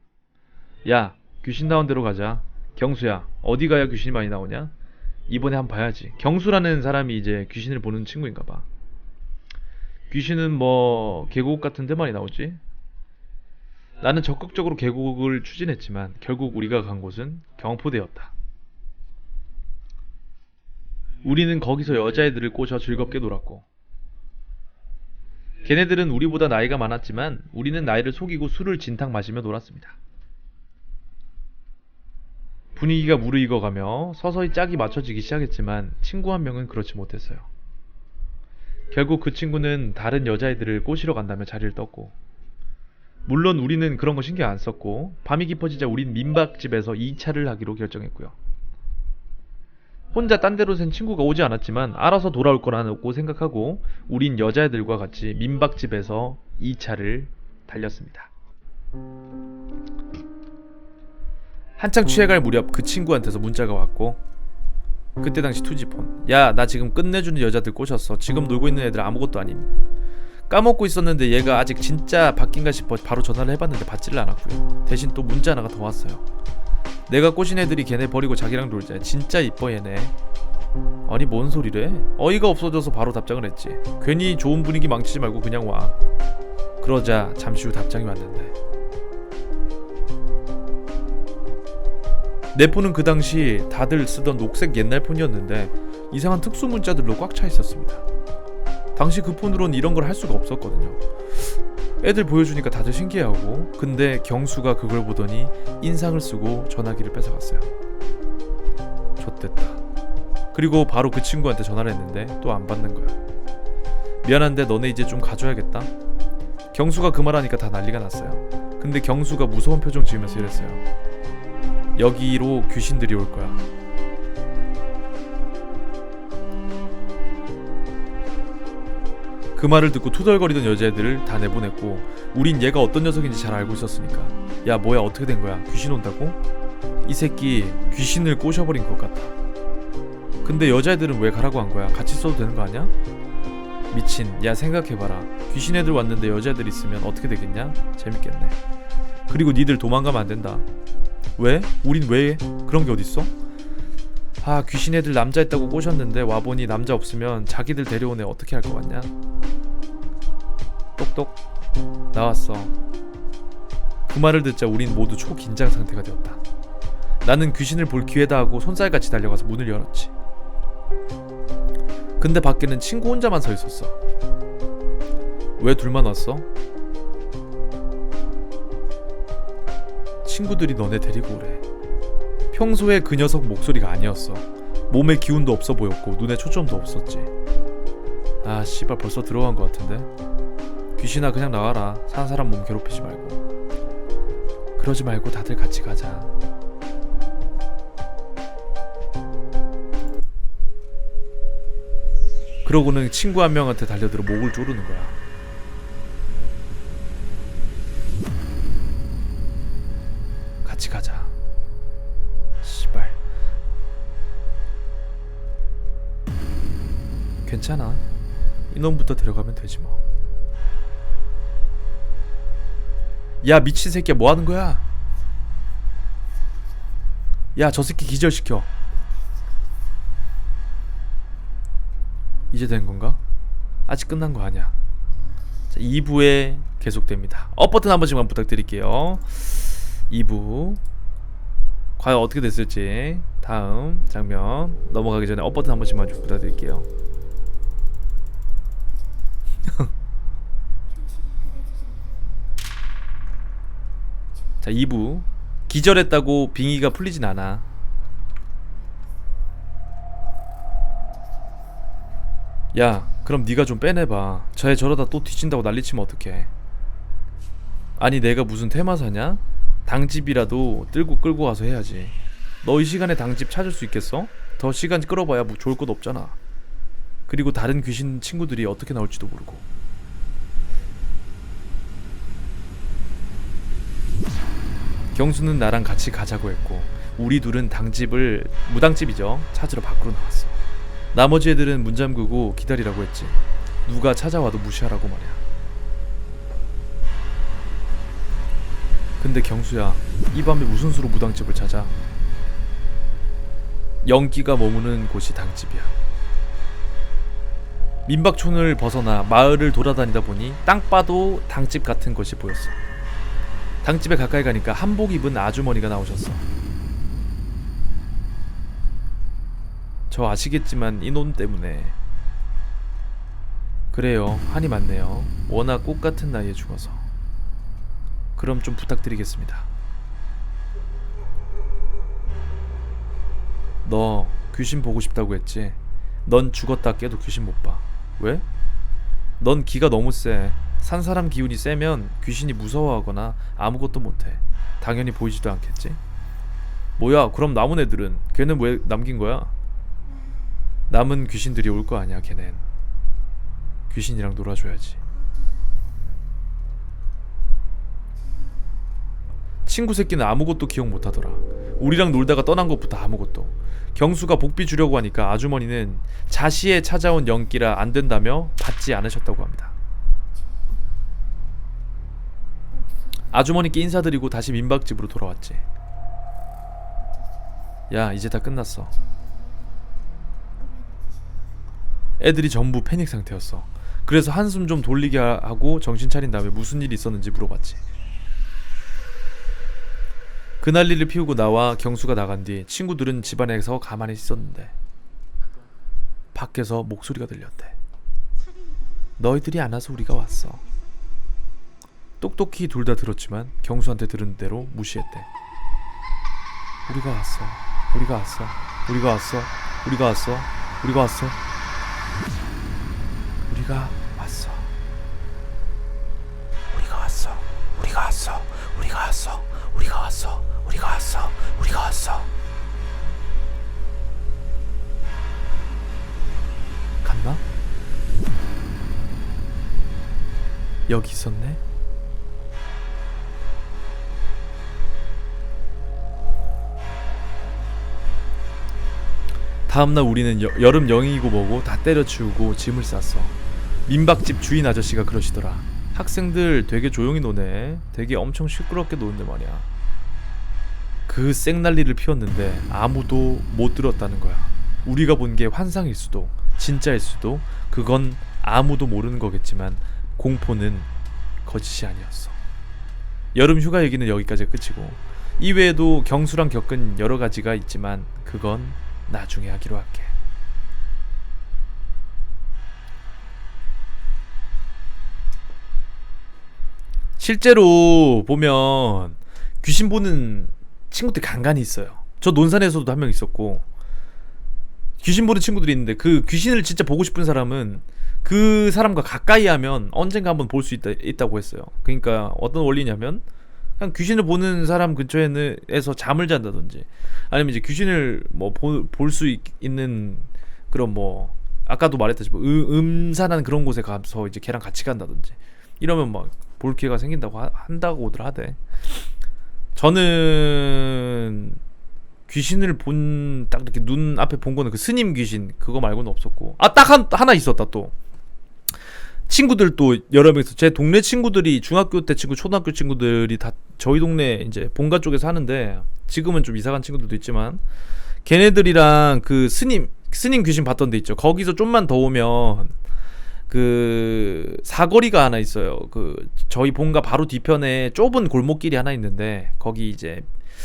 야, 귀신 나온 데로 가자. 경수야, 어디 가야 귀신이 많이 나오냐? 이번에 한번 봐야지. 경수라는 사람이 이제 귀신을 보는 친구인가 봐. 귀신은 뭐 계곡 같은 데 많이 나오지? 나는 적극적으로 계곡을 추진했지만 결국 우리가 간 곳은 경포대였다. 우리는 거기서 여자애들을 꼬셔 즐겁게 놀았고, 걔네들은 우리보다 나이가 많았지만 우리는 나이를 속이고 술을 진탕 마시며 놀았습니다. 분위기가 무르익어가며 서서히 짝이 맞춰지기 시작했지만 친구 한 명은 그렇지 못했어요. 결국 그 친구는 다른 여자애들을 꼬시러 간다며 자리를 떴고, 물론 우리는 그런 거 신경 안 썼고, 밤이 깊어지자 우린 민박집에서 2차를 하기로 결정했고요. 혼자 딴 데로 샌 친구가 오지 않았지만 알아서 돌아올 거라고 생각하고 우린 여자애들과 같이 민박집에서 2차를 달렸습니다. 한창 취해갈 무렵 그 친구한테서 문자가 왔고, 그때 당시 투지폰. 야, 나 지금 끝내주는 여자들 꼬셨어. 지금 놀고 있는 애들 아무것도 아님. 까먹고 있었는데 얘가 아직 진짜 바뀐가 싶어 바로 전화를 해봤는데 받지를 않았고요. 대신 또 문자 하나가 더 왔어요. 내가 꼬신 애들이 걔네 버리고 자기랑 놀자. 진짜 이뻐 얘네. 아니 뭔 소리래? 어이가 없어져서 바로 답장을 했지. 괜히 좋은 분위기 망치지 말고 그냥 와. 그러자 잠시 후 답장이 왔는데, 내 폰은 그 당시 다들 쓰던 녹색 옛날 폰이었는데 이상한 특수 문자들로 꽉 차 있었습니다. 당시 그 폰으로는 이런 걸 할 수가 없었거든요. 애들 보여주니까 다들 신기해하고, 근데 경수가 그걸 보더니 인상을 쓰고 전화기를 뺏어갔어요. 좆됐다. 그리고 바로 그 친구한테 전화를 했는데 또 안 받는 거야. 미안한데 너네 이제 좀 가줘야겠다. 경수가 그 말하니까 다 난리가 났어요. 근데 경수가 무서운 표정 지으면서 이랬어요. 여기로 귀신들이 올 거야. 그 말을 듣고 투덜거리던 여자애들을 다 내보냈고, 우린 얘가 어떤 녀석인지 잘 알고 있었으니까, 야 뭐야 어떻게 된 거야? 귀신 온다고? 이 새끼 귀신을 꼬셔버린 것 같아. 근데 여자애들은 왜 가라고 한 거야? 같이 써도 되는 거 아니야? 미친, 야 생각해봐라. 귀신 애들 왔는데 여자애들 있으면 어떻게 되겠냐? 재밌겠네. 그리고 니들 도망가면 안 된다. 왜? 우린 왜? 그런 게 어딨어? 아, 귀신 애들 남자 있다고 꼬셨는데 와보니 남자 없으면 자기들 데려온 애 어떻게 할 것 같냐? 똑똑 나왔어. 그 말을 듣자 우린 모두 초긴장 상태가 되었다. 나는 귀신을 볼 기회다 하고 손살같이 달려가서 문을 열었지. 근데 밖에는 친구 혼자만 서 있었어. 왜 둘만 왔어? 친구들이 너네 데리고 오래. 평소에 그 녀석 목소리가 아니었어. 몸에 기운도 없어 보였고 눈에 초점도 없었지. 아 씨발 벌써 들어간 것 같은데. 귀신아 그냥 나와라. 사는 사람 몸 괴롭히지 말고. 그러지 말고 다들 같이 가자. 그러고는 친구 한 명한테 달려들어 목을 조르는 거야. 같이 가자. 씨발. 괜찮아. 이놈부터 데려가면 되지 뭐. 야 미친 새끼야 뭐 하는 거야? 야 저 새끼 기절시켜. 이제 된 건가? 아직 끝난 거 아니야. 자, 2부에 계속됩니다. 업 버튼 한 번씩만 부탁드릴게요. 2부 과연 어떻게 됐을지 다음 장면 넘어가기 전에 업 버튼 한 번씩만 좀 부탁드릴게요. 자 2부 기절했다고 빙의가 풀리진 않아. 야 그럼 네가 좀 빼내봐. 저 애 저러다 또 뒤진다고 난리치면 어떡해. 아니 내가 무슨 테마사냐? 당집이라도 끌고 와서 해야지. 너 이 시간에 당집 찾을 수 있겠어? 더 시간 끌어봐야 뭐 좋을 것 없잖아. 그리고 다른 귀신 친구들이 어떻게 나올지도 모르고. 경수는 나랑 같이 가자고 했고 우리 둘은 당집을 무당집이죠 찾으러 밖으로 나왔어. 나머지 애들은 문 잠그고 기다리라고 했지. 누가 찾아와도 무시하라고 말이야. 근데 경수야 이 밤에 무슨 수로 무당집을 찾아? 영기가 머무는 곳이 당집이야. 민박촌을 벗어나 마을을 돌아다니다 보니 땅 봐도 당집 같은 것이 보였어. 당집에 가까이 가니까 한복 입은 아주머니가 나오셨어. 저 아시겠지만 이놈 때문에. 그래요 한이 많네요. 워낙 꽃같은 나이에 죽어서. 그럼 좀 부탁드리겠습니다. 너 귀신 보고 싶다고 했지? 넌 죽었다 깨도 귀신 못 봐. 왜? 넌 기가 너무 세. 산 사람 기운이 세면 귀신이 무서워하거나 아무것도 못해. 당연히 보이지도 않겠지? 뭐야 그럼 남은 애들은? 걔는 왜 남긴 거야? 남은 귀신들이 올 거 아니야 걔넨. 귀신이랑 놀아줘야지. 친구 새끼는 아무것도 기억 못하더라. 우리랑 놀다가 떠난 것부터 아무것도. 경수가 복비 주려고 하니까 아주머니는 자시에 찾아온 연기라 안 된다며 받지 않으셨다고 합니다. 아주머니께 인사드리고 다시 민박집으로 돌아왔지. 야 이제 다 끝났어. 애들이 전부 패닉 상태였어. 그래서 한숨 좀 돌리게 하고 정신 차린 다음에 무슨 일이 있었는지 물어봤지. 그 난리를 피우고 나와 경수가 나간 뒤 친구들은 집안에서 가만히 있었는데 밖에서 목소리가 들렸대. 너희들이 안 와서 우리가 왔어. 똑똑히 둘 다 들었지만 경수한테 들은 대로 무시했대. 우리가 왔어. 우리가 왔어. 우리가 왔어. 우리가 왔어. 우리가 왔어. 우리가 왔어. 우리가 왔어. 우리가 왔어. 우리가 왔어. 우리가 왔어. 우리가 왔어. 우리가 왔어. 갔나? 여기 있었네? 다음날 우리는 여름 영이고 뭐고 다 때려치우고 짐을 쌌어. 민박집 주인 아저씨가 그러시더라. 학생들 되게 조용히 노네. 되게 엄청 시끄럽게 노는데 말이야. 그 쌩난리를 피웠는데 아무도 못 들었다는 거야. 우리가 본 게 환상일 수도 진짜일 수도 그건 아무도 모르는 거겠지만 공포는 거짓이 아니었어. 여름 휴가 얘기는 여기까지 끝이고 이외에도 경수랑 겪은 여러 가지가 있지만 그건 나중에 하기로 할게. 실제로 보면 귀신 보는 친구들이 간간히 있어요. 저 논산에서도 한 명 있었고, 귀신 보는 친구들이 있는데 그 귀신을 진짜 보고 싶은 사람은 그 사람과 가까이 하면 언젠가 한번 볼 수 있다고 했어요. 그러니까 어떤 원리냐면, 그냥 귀신을 보는 사람 근처에서 잠을 잔다든지, 아니면 이제 귀신을 뭐 볼 수 있는 그런 뭐 아까도 말했듯이 뭐 음산한 그런 곳에 가서 이제 걔랑 같이 간다든지 이러면 막 볼 기회가 생긴다고 한다고들 하대. 저는 귀신을 딱 이렇게 눈 앞에 본 거는 그 스님 귀신 그거 말고는 없었고, 딱 하나 있었다. 또 친구들 또 여러 명 있어. 제 동네 친구들이, 중학교 때 친구, 초등학교 친구들이 다 저희 동네 이제 본가 쪽에 사는데, 지금은 좀 이사간 친구들도 있지만 걔네들이랑 그 스님 귀신 봤던 데 있죠. 거기서 좀만 더 오면 그 사거리가 하나 있어요. 그 저희 본가 바로 뒤편에 좁은 골목길이 하나 있는데, 거기 이제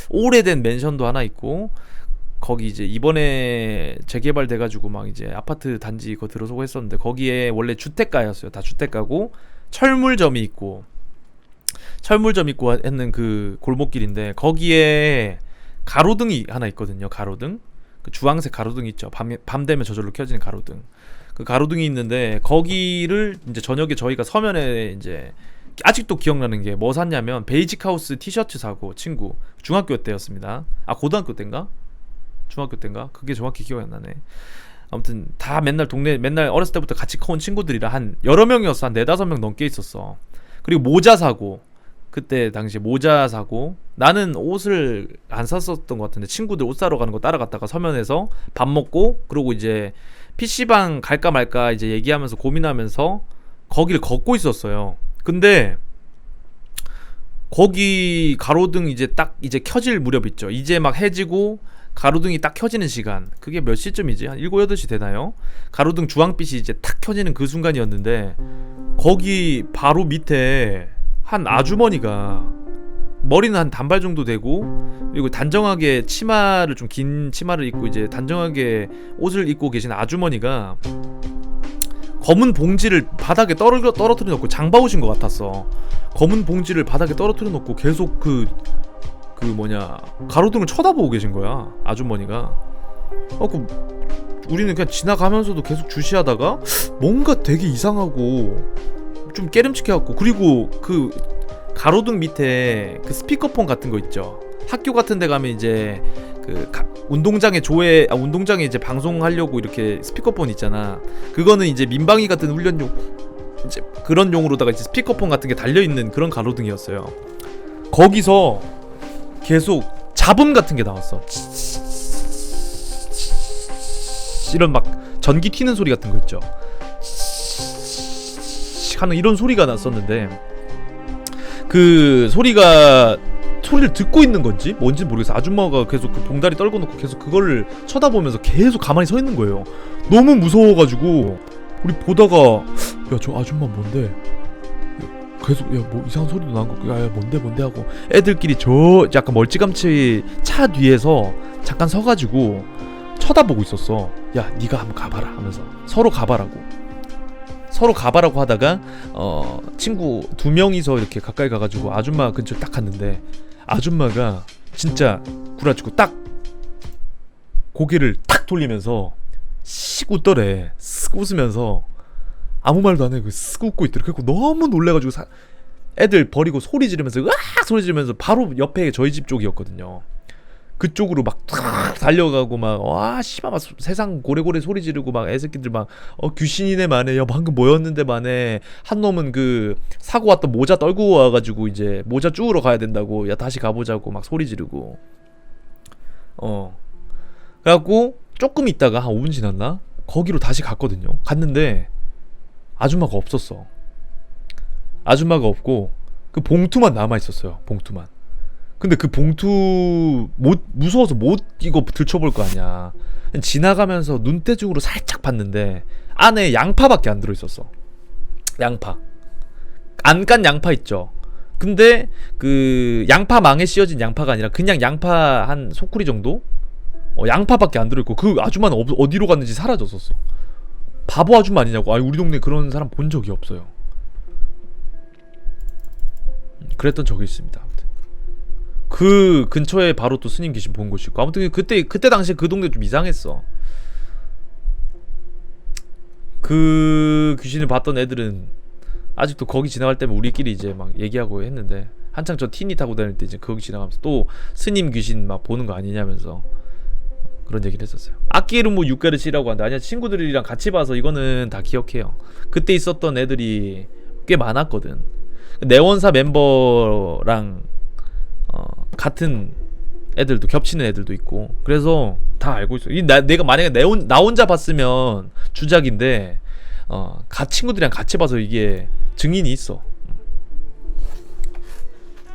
오래된 맨션도 하나 있고, 거기 이제 이번에 재개발 돼가지고 막 이제 아파트 단지 그거 들어서고 했었는데, 거기에 원래 주택가였어요. 다 주택가고 철물점이 있고 했는 그 골목길인데, 거기에 가로등이 하나 있거든요. 가로등, 그 주황색 가로등 있죠. 밤 되면 저절로 켜지는 가로등. 그 가로등이 있는데, 거기를 이제 저녁에 저희가 서면에 이제 아직도 기억나는 게 뭐 샀냐면, 베이직 하우스 티셔츠 사고, 친구 중학교 때였습니다. 고등학교 때인가? 중학교 때인가? 그게 정확히 기억이 안 나네. 아무튼 다 맨날 동네, 맨날 어렸을 때부터 같이 커온 친구들이라 한 여러 명이었어. 한 4-5명 넘게 있었어. 그리고 모자 사고, 그때 당시에 모자 사고, 나는 옷을 안 샀었던 것 같은데 친구들 옷 사러 가는 거 따라갔다가 서면에서 밥 먹고, 그러고 이제 PC방 갈까 말까 이제 얘기하면서 고민하면서 거기를 걷고 있었어요. 근데 거기 가로등 이제 딱 이제 켜질 무렵 있죠. 이제 막 해지고 가로등이 딱 켜지는 시간, 그게 몇 시쯤이지? 한 7, 8시 되나요? 가로등 주황빛이 이제 탁 켜지는 그 순간이었는데, 거기 바로 밑에 한 아주머니가, 머리는 한 단발 정도 되고, 그리고 단정하게 치마를, 좀 긴 치마를 입고 이제 단정하게 옷을 입고 계신 아주머니가 검은 봉지를 바닥에 떨어뜨려 놓고, 장바 오신 것 같았어. 검은 봉지를 바닥에 떨어뜨려 놓고 계속 가로등을 쳐다보고 계신 거야, 아주머니가. 우리는 그냥 지나가면서도 계속 주시하다가 뭔가 되게 이상하고 좀 깨름칙해갖고, 그리고 그 가로등 밑에 그 스피커폰 같은 거 있죠. 학교 같은 데 가면 이제 그 운동장에 운동장에 이제 방송하려고 이렇게 스피커폰 있잖아. 그거는 이제 민방위 같은 훈련용, 이제 그런 용으로다가 이제 스피커폰 같은 게 달려있는 그런 가로등이었어요. 거기서 계속 잡음 같은 게 나왔어. 이런 막 전기 튀는 소리 같은 거 있죠. 하는 이런 소리가 났었는데, 그 소리를 듣고 있는 건지 뭔지 모르겠어. 아줌마가 계속 그 봉다리 떨궈 놓고 계속 그거를 쳐다보면서 계속 가만히 서 있는 거예요. 너무 무서워가지고 우리 보다가, 야 저 아줌마 뭔데? 계속, 야 뭐 이상한 소리도 나는 거, 야 뭔데 하고 애들끼리 저 약간 멀찌감치 차 뒤에서 잠깐 서가지고 쳐다보고 있었어. 야 니가 한번 가봐라 하면서 서로 가봐라고 하다가 친구 2명이서 이렇게 가까이 가가지고 아줌마 근처 딱 갔는데, 아줌마가 진짜 구라치고 딱 고개를 탁 돌리면서 씩 웃더래. 쓱 웃으면서 아무 말도 안 해. 쓱 웃고 있더래. 그래서 너무 놀래가지고 애들 버리고 소리 지르면서 으악 소리 지르면서 바로 옆에 저희 집 쪽이었거든요. 그쪽으로 막 달려가고 막, 와 씨발 막 세상 고래고래 소리 지르고 막 애새끼들 막 귀신이네 마네, 야 방금 뭐였는데 마네. 한 놈은 그 사고 왔던 모자 떨고 와가지고 이제 모자 주우러 가야 된다고, 야 다시 가보자고 막 소리 지르고. 그래갖고 조금 있다가 한 5분 지났나? 거기로 다시 갔거든요. 갔는데 아줌마가 없었어. 아줌마가 없고 그 봉투만 남아있었어요. 봉투만. 근데 그 봉투 무서워서 못 이거 들춰볼 거 아니야. 지나가면서 눈대중으로 살짝 봤는데 안에 양파밖에 안 들어있었어. 양파, 안 깐 양파 있죠. 근데 그 양파 망에 씌어진 양파가 아니라 그냥 양파 한 소쿠리 정도? 양파밖에 안 들어있고 그 아줌마는 어디로 갔는지 사라졌었어. 바보 아줌마 아니냐고. 아니 우리 동네 그런 사람 본 적이 없어요. 그랬던 적이 있습니다. 아무튼 그 근처에 바로 또 스님 귀신 본 곳이 있고, 아무튼 그때 당시에 그 동네 좀 이상했어. 그 귀신을 봤던 애들은 아직도 거기 지나갈 때면 우리끼리 이제 막 얘기하고 했는데, 한창 저 티니 타고 다닐 때 이제 거기 지나가면서 또 스님 귀신 막 보는 거 아니냐면서 그런 얘기를 했었어요. 악기는 뭐 육가르치라고 한다. 아니야, 친구들이랑 같이 봐서 이거는 다 기억해요. 그때 있었던 애들이 꽤 많았거든. 내원사 멤버랑 같은 애들도, 겹치는 애들도 있고, 그래서 다 알고 있어. 내가 만약에 나 혼자 봤으면 주작인데 친구들이랑 같이 봐서 이게 증인이 있어.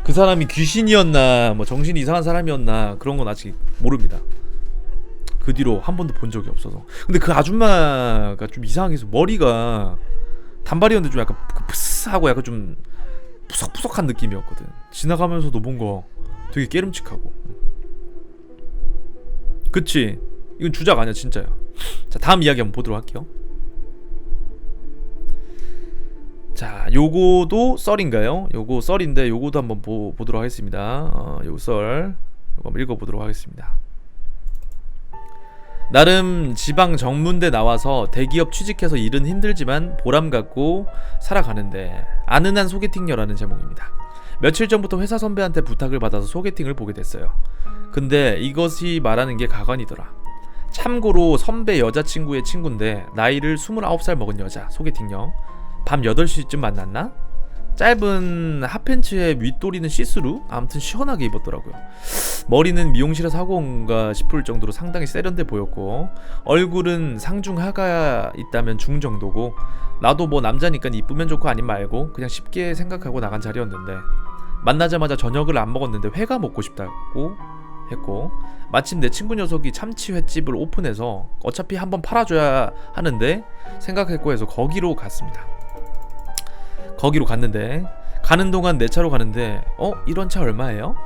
그 사람이 귀신이었나 뭐 정신이 이상한 사람이었나 그런 건 아직 모릅니다. 그 뒤로 한 번도 본 적이 없어서. 근데 그 아줌마가 좀 이상하게 해서 머리가 단발이었는데 좀 약간 푸스하고 약간 좀 푸석푸석한 느낌이었거든. 지나가면서도 뭔가 되게 깨름칙하고. 그치? 이건 주작 아니야, 진짜야. 자, 다음 이야기 한번 보도록 할게요. 자, 요거도 썰인가요? 요거 썰인데 요거도 한번 보도록 하겠습니다. 요거 썰 요거 한번 읽어보도록 하겠습니다. 나름 지방 정문대 나와서 대기업 취직해서 일은 힘들지만 보람갖고 살아가는데 아는 한 소개팅녀라는 제목입니다. 며칠 전부터 회사 선배한테 부탁을 받아서 소개팅을 보게 됐어요. 근데 이것이 말하는 게 가관이더라. 참고로 선배 여자친구의 친구인데 나이를 29살 먹은 여자 소개팅녀. 밤 8시쯤 만났나? 짧은 핫팬츠에 윗도리는 시스루? 아무튼 시원하게 입었더라고요. 머리는 미용실에서 하고 온가 싶을 정도로 상당히 세련돼 보였고, 얼굴은 상중하가 있다면 중 정도고, 나도 뭐 남자니까 이쁘면 좋고 아님 말고 그냥 쉽게 생각하고 나간 자리였는데, 만나자마자 저녁을 안 먹었는데 회가 먹고 싶다고 했고, 마침 내 친구 녀석이 참치 횟집을 오픈해서 어차피 한번 팔아줘야 하는데 생각했고 해서 거기로 갔습니다. 거기로 갔는데, 가는 동안 내 차로 가는데 이런 차 얼마예요?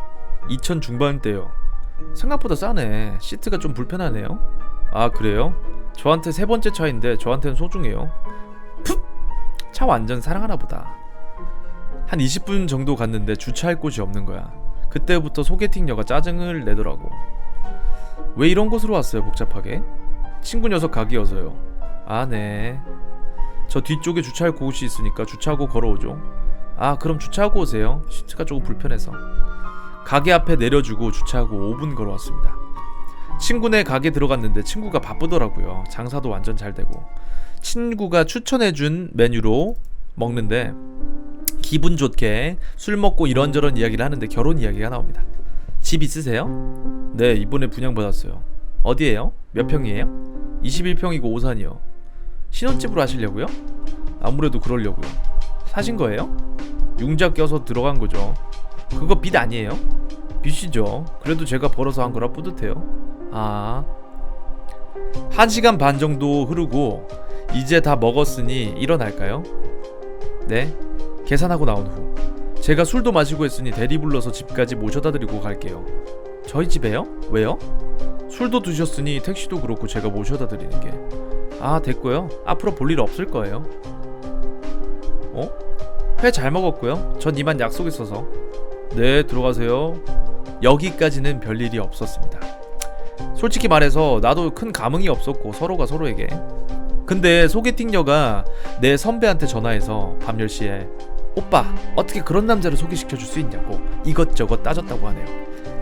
2천 중반대요. 생각보다 싸네. 시트가 좀 불편하네요. 아 그래요? 저한테 세 번째 차인데 저한테는 소중해요. 푹! 차 완전 사랑하나 보다. 한 20분 정도 갔는데 주차할 곳이 없는 거야. 그때부터 소개팅녀가 짜증을 내더라고. 왜 이런 곳으로 왔어요, 복잡하게? 친구 녀석 가게여서요. 아 네, 저 뒤쪽에 주차할 곳이 있으니까 주차하고 걸어오죠. 아 그럼 주차하고 오세요. 시트가 조금 불편해서. 가게 앞에 내려주고 주차하고 5분 걸어왔습니다. 친구네 가게 들어갔는데 친구가 바쁘더라고요. 장사도 완전 잘 되고. 친구가 추천해준 메뉴로 먹는데 기분 좋게 술 먹고 이런저런 이야기를 하는데 결혼 이야기가 나옵니다. 집 있으세요? 네, 이번에 분양받았어요. 어디에요? 몇 평이에요? 21평이고 오산이요. 신혼집으로 하시려고요? 아무래도 그러려고요. 사신 거예요? 융자 껴서 들어간 거죠. 그거 빚 아니에요? 빚이죠. 그래도 제가 벌어서 한 거라 뿌듯해요. 아, 1시간 반 정도 흐르고 이제 다 먹었으니 일어날까요? 네, 계산하고 나온 후 제가 술도 마시고 했으니 대리 불러서 집까지 모셔다 드리고 갈게요. 저희 집에요? 왜요? 술도 드셨으니 택시도 그렇고 제가 모셔다 드리는 게. 아 됐고요. 앞으로 볼 일 없을 거예요. 회 잘 먹었고요. 전 이만 약속 있어서. 네, 들어가세요. 여기까지는 별일이 없었습니다. 솔직히 말해서 나도 큰 감흥이 없었고 서로가 서로에게. 근데 소개팅녀가 내 선배한테 전화해서 밤 10시에 오빠 어떻게 그런 남자를 소개시켜줄 수 있냐고 이것저것 따졌다고 하네요.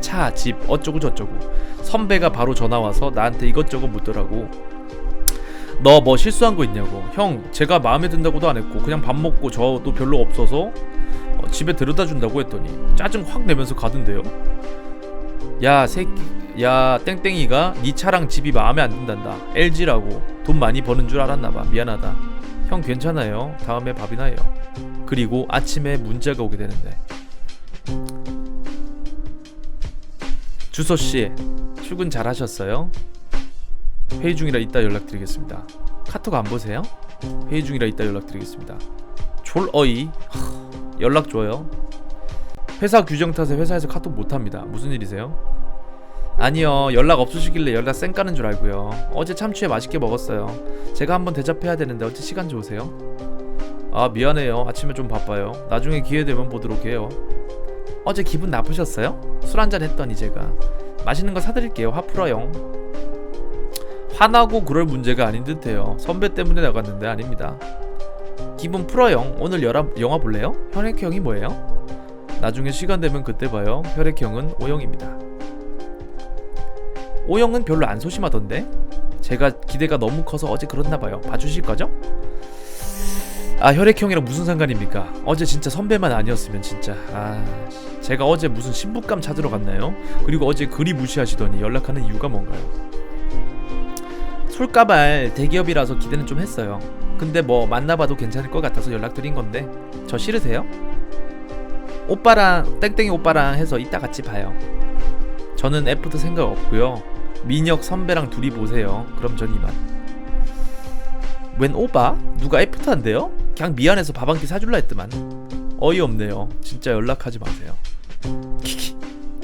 차, 집 어쩌고 저쩌고. 선배가 바로 전화와서 나한테 이것저것 묻더라고. 너 뭐 실수한 거 있냐고. 형 제가 마음에 든다고도 안 했고 그냥 밥 먹고 저도 별로 없어서 집에 데려다 준다고 했더니 짜증 확 내면서 가던데요. 야 새끼, 야 땡땡이가 네 차랑 집이 마음에 안 든단다. LG라고 돈 많이 버는 줄 알았나봐. 미안하다. 형 괜찮아요. 다음에 밥이나 해요. 그리고 아침에 문자가 오게 되는데, 주소씨 출근 잘하셨어요? 회의 중이라 이따 연락드리겠습니다. 카톡 안 보세요? 회의 중이라 이따 연락드리겠습니다. 졸어이 연락 줘요. 회사 규정 탓에 회사에서 카톡 못합니다. 무슨 일이세요? 아니요, 연락 없으시길래 연락 쌩 까는 줄 알고요. 어제 참치회 맛있게 먹었어요. 제가 한번 대접해야 되는데 어째 시간 좋으세요? 아, 미안해요. 아침에 좀 바빠요. 나중에 기회 되면 보도록 해요. 어제 기분 나쁘셨어요? 술 한잔 했더니 제가 맛있는 거 사드릴게요. 화 풀어요. 화나고 그럴 문제가 아닌 듯해요. 선배 때문에 나갔는데 아닙니다. 기분 풀어요. 오늘 영화 볼래요? 혈액형이 뭐예요? 나중에 시간 되면 그때 봐요. 혈액형은 O형입니다. O형은 별로 안 소심하던데? 제가 기대가 너무 커서 어제 그랬나봐요. 봐주실 거죠? 아, 혈액형이랑 무슨 상관입니까? 어제 진짜 선배만 아니었으면 진짜 제가 어제 무슨 신부감 찾으러 갔나요? 그리고 어제 그리 무시하시더니 연락하는 이유가 뭔가요? 솔까발 대기업이라서 기대는 좀 했어요. 근데 뭐 만나봐도 괜찮을 것 같아서 연락드린 건데 저 싫으세요? 오빠랑 땡땡이 오빠랑 해서 이따 같이 봐요. 저는 애프터 생각 없고요. 민혁 선배랑 둘이 보세요. 그럼 전 이만. 웬 오빠? 누가 애프터 한대요? 그냥 미안해서 밥 한 끼 사줄라 했더만. 어이없네요. 진짜 연락하지 마세요. 키키.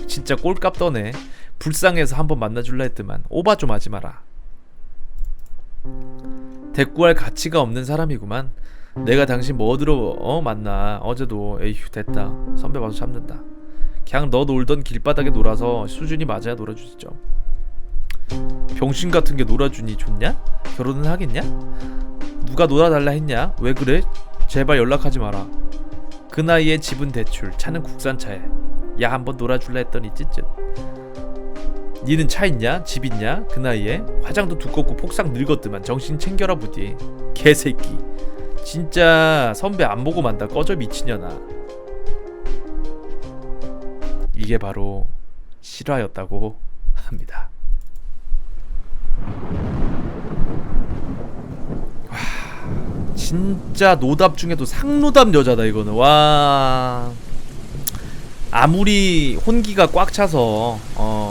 진짜 꼴값 떠네. 불쌍해서 한번 만나줄라 했더만. 오바 좀 하지 마라. 대꾸할 가치가 없는 사람이구만. 내가 당신 뭐 들어 만나. 어제도 에휴 됐다. 선배 봐서 참는다. 그냥 너 놀던 길바닥에 놀아서 수준이 맞아야 놀아주시죠. 병신 같은 게 놀아주니 좋냐? 결혼은 하겠냐? 누가 놀아달라 했냐? 왜 그래? 제발 연락하지 마라. 그 나이에 집은 대출, 차는 국산차에. 야 한번 놀아줄라 했더니 찌쯧. 니는 차 있냐? 집 있냐? 그 나이에 화장도 두껍고 폭삭 늙었더만. 정신 챙겨라 부디. 개새끼. 진짜 선배 안 보고 만다. 꺼져 미친년아. 이게 바로 실화였다고 합니다. 와, 진짜 노답 중에도 상노답 여자다 이거는. 와, 아무리 혼기가 꽉 차서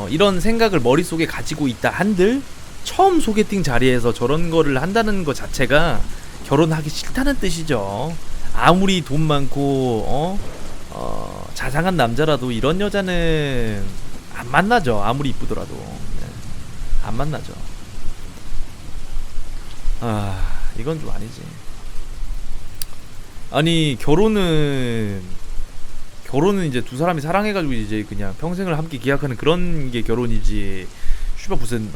이런 생각을 머릿속에 가지고 있다 한들 처음 소개팅 자리에서 저런 거를 한다는 거 자체가 결혼하기 싫다는 뜻이죠. 아무리 돈 많고 자상한 남자라도 이런 여자는 안 만나죠. 아무리 이쁘더라도 안 만나죠. 이건 좀 아니지. 아니 결혼은 이제 두 사람이 사랑해가지고 이제 그냥 평생을 함께 기약하는 그런 게 결혼이지. 슈발 무슨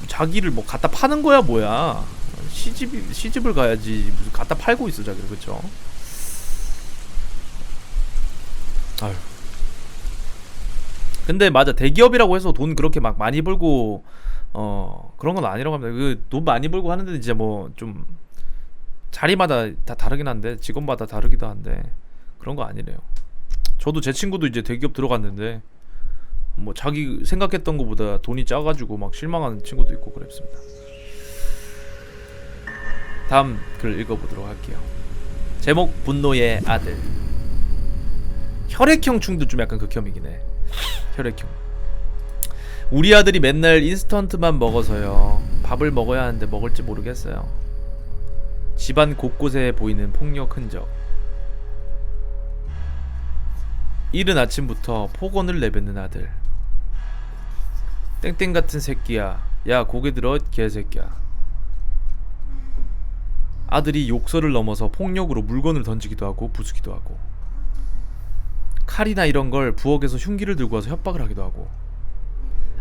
자기를 뭐 갖다 파는 거야 뭐야. 시집을 가야지 무슨 갖다 팔고 있어 자기를. 그쵸? 아유. 근데 맞아, 대기업이라고 해서 돈 그렇게 막 많이 벌고 그런 건 아니라고 합니다. 그 돈 많이 벌고 하는데 이제 뭐 좀 자리마다 다 다르긴 한데, 직원마다 다르기도 한데 그런 거 아니래요. 저도 제 친구도 이제 대기업 들어갔는데 뭐 자기 생각했던 것보다 돈이 작아가지고 막 실망하는 친구도 있고 그랬습니다. 다음 글 읽어보도록 할게요. 제목 분노의 아들. 혈액형 충도 좀 약간 극혐이긴 해. 혈액형. 우리 아들이 맨날 인스턴트만 먹어서요. 밥을 먹어야 하는데 먹을지 모르겠어요. 집안 곳곳에 보이는 폭력 흔적. 이른 아침부터 폭언을 내뱉는 아들. 땡땡 같은 새끼야. 야 고개 들어 개새끼야. 아들이 욕설을 넘어서 폭력으로 물건을 던지기도 하고 부수기도 하고, 칼이나 이런 걸 부엌에서 흉기를 들고 와서 협박을 하기도 하고,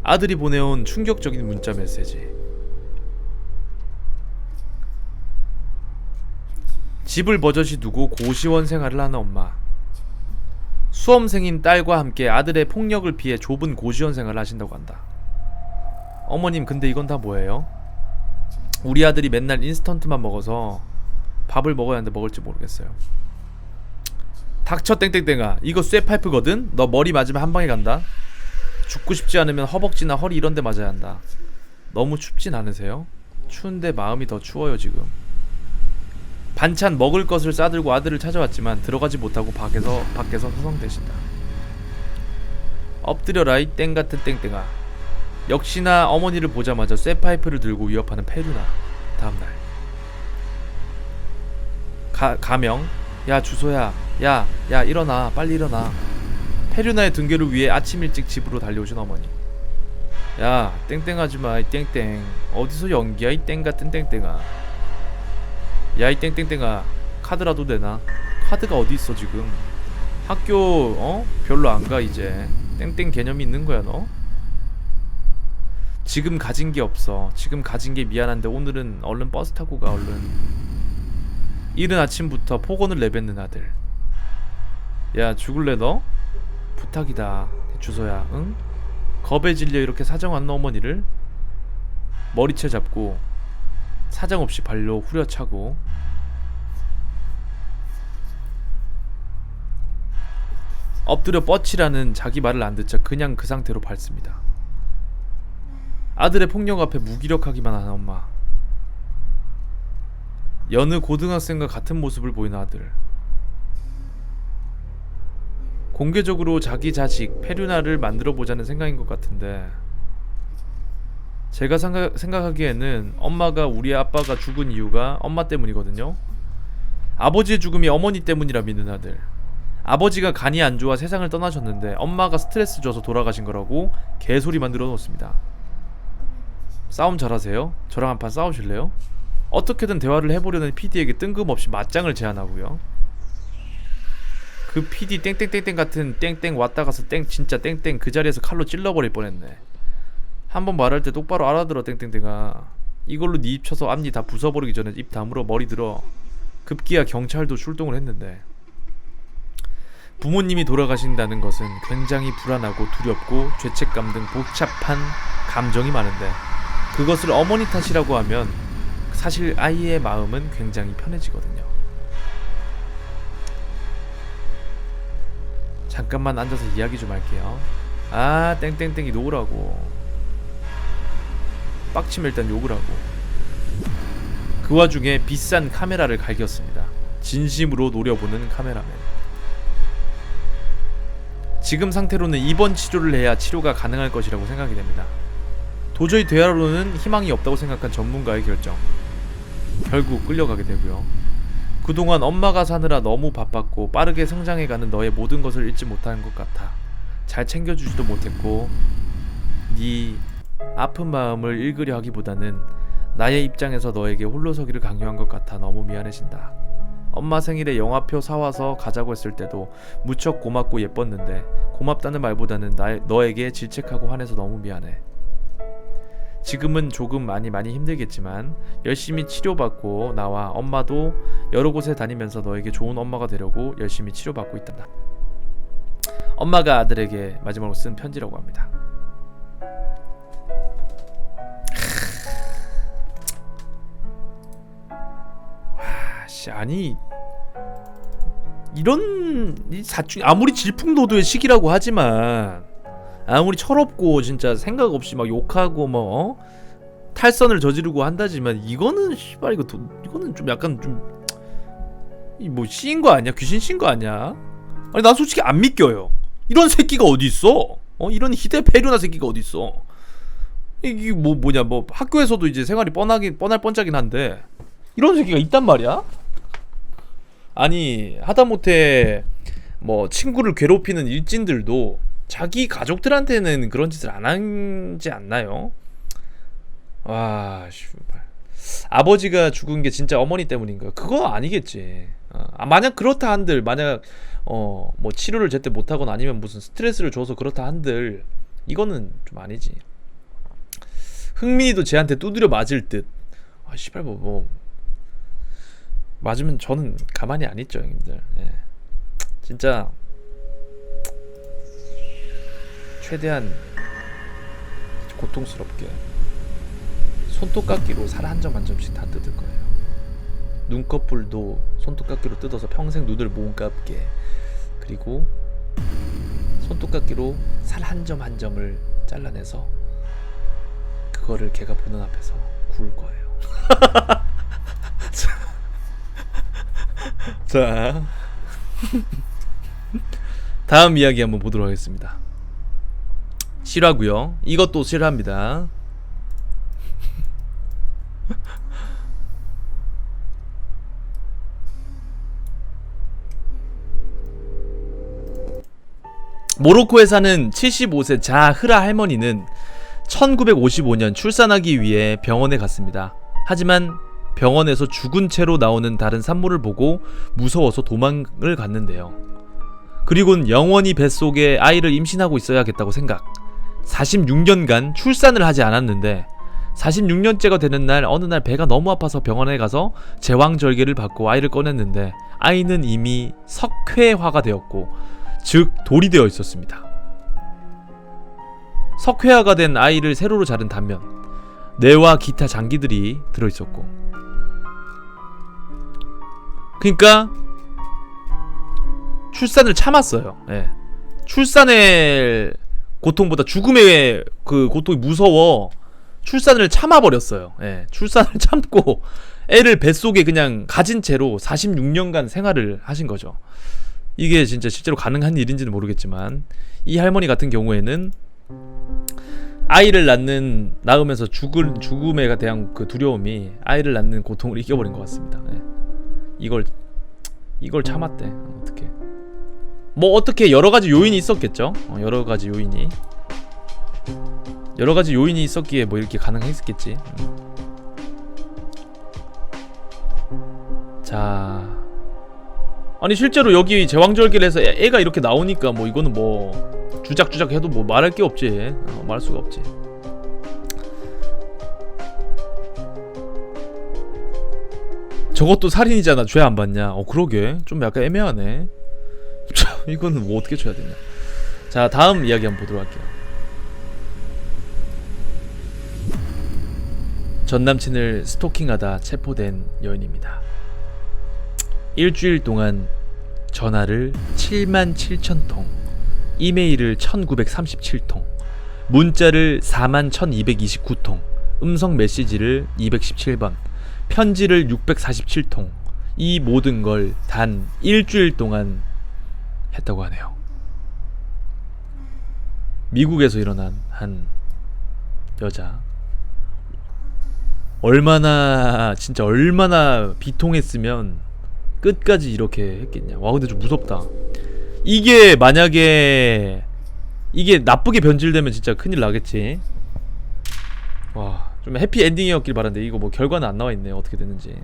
아들이 보내온 충격적인 문자 메시지. 집을 버젓이 두고 고시원 생활을 하는 엄마. 수험생인 딸과 함께 아들의 폭력을 피해 좁은 고시원 생활을 하신다고 한다. 어머님 근데 이건 다 뭐예요? 우리 아들이 맨날 인스턴트만 먹어서 밥을 먹어야 하는데 먹을지 모르겠어요. 닥쳐 땡땡땡아. 이거 쇠파이프거든? 너 머리 맞으면 한 방에 간다. 죽고 싶지 않으면 허벅지나 허리 이런 데 맞아야 한다. 너무 춥진 않으세요? 추운데 마음이 더 추워요 지금. 반찬 먹을 것을 싸들고 아들을 찾아왔지만 들어가지 못하고 밖에서 서성대신다. 엎드려라 이 땡같은 땡땡아. 역시나 어머니를 보자마자 쇠파이프를 들고 위협하는 페루나. 다음날 가명. 야 주소야, 야, 야, 일어나. 빨리 일어나. 페류나의 등교를 위해 아침 일찍 집으로 달려오신 어머니. 야, 땡땡하지마, 이 땡땡. 어디서 연기야, 이 땡같은 땡땡아. 야, 이 땡땡땡아. 카드라도 되나? 카드가 어디 있어 지금? 학교 별로 안 가 이제. 땡땡 개념이 있는 거야 너? 지금 가진 게 없어. 지금 가진 게 미안한데 오늘은 얼른 버스 타고 가 얼른. 이른 아침부터 폭언을 내뱉는 아들. 야, 죽을래 너? 부탁이다. 주소야. 응? 겁에 질려 이렇게 사정하는 어머니를 머리채 잡고 사정없이 발로 후려차고 엎드려 뻗치라는 자기 말을 안 듣자 그냥 그 상태로 밟습니다. 아들의 폭력 앞에 무기력하기만 한 엄마. 여느 고등학생과 같은 모습을 보이는 아들. 공개적으로 자기 자식 페류나를 만들어보자는 생각인 것 같은데, 제가 생각하기에는 엄마가 우리 아빠가 죽은 이유가 엄마 때문이거든요. 아버지의 죽음이 어머니 때문이라 믿는 아들. 아버지가 간이 안 좋아 세상을 떠나셨는데 엄마가 스트레스 줘서 돌아가신 거라고 개소리 만들어 놓습니다. 싸움 잘하세요? 저랑 한판 싸우실래요? 어떻게든 대화를 해보려는 PD에게 뜬금없이 맞짱을 제안하고요. 그 PD 땡땡땡땡 같은 땡땡 왔다가서 땡 진짜 땡땡 그 자리에서 칼로 찔러버릴 뻔했네. 한번 말할 때 똑바로 알아들어 땡땡땡아. 이걸로 네 입 쳐서 앞니 다 부숴버리기 전에 입 다물어 머리 들어. 급기야 경찰도 출동을 했는데. 부모님이 돌아가신다는 것은 굉장히 불안하고 두렵고 죄책감 등 복잡한 감정이 많은데, 그것을 어머니 탓이라고 하면 사실 아이의 마음은 굉장히 편해지거든요. 잠깐만 앉아서 이야기 좀 할게요. 아, 땡땡땡이 놓으라고. 빡치면 일단 욕을 하고. 그 와중에 비싼 카메라를 갈겼습니다. 진심으로 노려보는 카메라맨. 지금 상태로는 입원 치료를 해야 치료가 가능할 것이라고 생각이 됩니다. 도저히 대화로는 희망이 없다고 생각한 전문가의 결정. 결국 끌려가게 되고요. 그동안 엄마가 사느라 너무 바빴고 빠르게 성장해가는 너의 모든 것을 잊지 못하는 것 같아. 잘 챙겨주지도 못했고 네 아픈 마음을 읽으려 하기보다는 나의 입장에서 너에게 홀로 서기를 강요한 것 같아 너무 미안해진다. 엄마 생일에 영화표 사와서 가자고 했을 때도 무척 고맙고 예뻤는데 고맙다는 말보다는 너에게 질책하고 화내서 너무 미안해. 지금은 조금 많이 힘들겠지만 열심히 치료받고 나와 엄마도 여러 곳에 다니면서 너에게 좋은 엄마가 되려고 열심히 치료받고 있단다. 엄마가 아들에게 마지막으로 쓴 편지라고 합니다. 아니 이런 사춘기 아무리 질풍노도의 시기라고 하지만 아무리 철없고 진짜 생각 없이 막 욕하고 뭐 탈선을 저지르고 한다지만 이거는 씨발 이거는 좀 약간 좀 뭐 씌인 거 아니야? 귀신 씌인 거 아니야? 아니 난 솔직히 안 믿겨요. 이런 새끼가 어디 있어? 이런 희대 페류나 새끼가 어디 있어? 이게 뭐냐 뭐 학교에서도 이제 생활이 뻔할 뻔짜긴 한데 이런 새끼가 있단 말이야? 아니 하다못해 뭐 친구를 괴롭히는 일진들도 자기 가족들한테는 그런 짓을 안 하지 않나요? 와, 씨발. 아버지가 죽은 게 진짜 어머니 때문인가요? 그거 아니겠지. 만약 그렇다 한들, 만약 뭐 치료를 제때 못하거나 아니면 무슨 스트레스를 줘서 그렇다 한들 이거는 좀 아니지. 흥민이도 쟤한테 두드려 맞을 듯. 아, 씨발 뭐 맞으면 저는 가만히 안 있죠, 형님들. 예. 진짜 최대한 고통스럽게 손톱깎이로 살 한 점 한 점씩 다 뜯을 거예요. 눈꺼풀도 손톱깎이로 뜯어서 평생 눈을 못 감게. 그리고 손톱깎이로 살 한 점 한 점을 잘라내서 그거를 걔가 보는 앞에서 구울 거예요. 자 다음 이야기 한번 보도록 하겠습니다. 실화고요. 이것도 실화입니다. 모로코에 사는 75세 자흐라 할머니는 1955년 출산하기 위해 병원에 갔습니다. 하지만 병원에서 죽은 채로 나오는 다른 산모를 보고 무서워서 도망을 갔는데요. 그리고는 영원히 뱃속에 아이를 임신하고 있어야겠다고 생각. 46년간 출산을 하지 않았는데 46년째가 되는 날 어느 날 배가 너무 아파서 병원에 가서 제왕절개를 받고 아이를 꺼냈는데 아이는 이미 석회화가 되었고, 즉 돌이 되어 있었습니다. 석회화가 된 아이를 세로로 자른 단면, 뇌와 기타 장기들이 들어있었고, 그러니까 출산을 참았어요. 예. 출산의 고통보다 죽음의 그 고통이 무서워 출산을 참아버렸어요. 예. 출산을 참고 애를 뱃속에 그냥 가진 채로 46년간 생활을 하신 거죠. 이게 진짜 실제로 가능한 일인지는 모르겠지만, 이 할머니 같은 경우에는 아이를 낳으면서 죽음에 대한 그 두려움이 아이를 낳는 고통을 이겨버린 것 같습니다. 예. 이걸 참았대. 어떻게? 뭐 어떻게 여러 가지 요인이 있었겠죠. 여러 가지 요인이 있었기에 뭐 이렇게 가능했겠지. 자, 아니 실제로 여기 제왕절개를 해서 애가 이렇게 나오니까 뭐 이거는 뭐 주작주작 해도 뭐 말할 게 없지. 말할 수가 없지. 저것도 살인이잖아. 죄 안 받냐? 그러게 좀 약간 애매하네. 이거는 뭐 어떻게 쳐야 되냐. 자, 다음 이야기 한번 보도록 할게요. 전남친을 스토킹하다 체포된 여인입니다. 일주일 동안 전화를 77,000통, 이메일을 1937통, 문자를 41,229통, 음성 메시지를 217번, 편지를 647통, 이 모든 걸 단 일주일 동안 했다고 하네요. 미국에서 일어난 한 여자, 진짜 얼마나 비통했으면 끝까지 이렇게 했겠냐. 와, 근데 좀 무섭다. 이게 만약에 이게 나쁘게 변질되면 진짜 큰일 나겠지. 와, 좀 해피 엔딩이었길 바란데 이거 뭐 결과는 안 나와 있네. 어떻게 됐는지.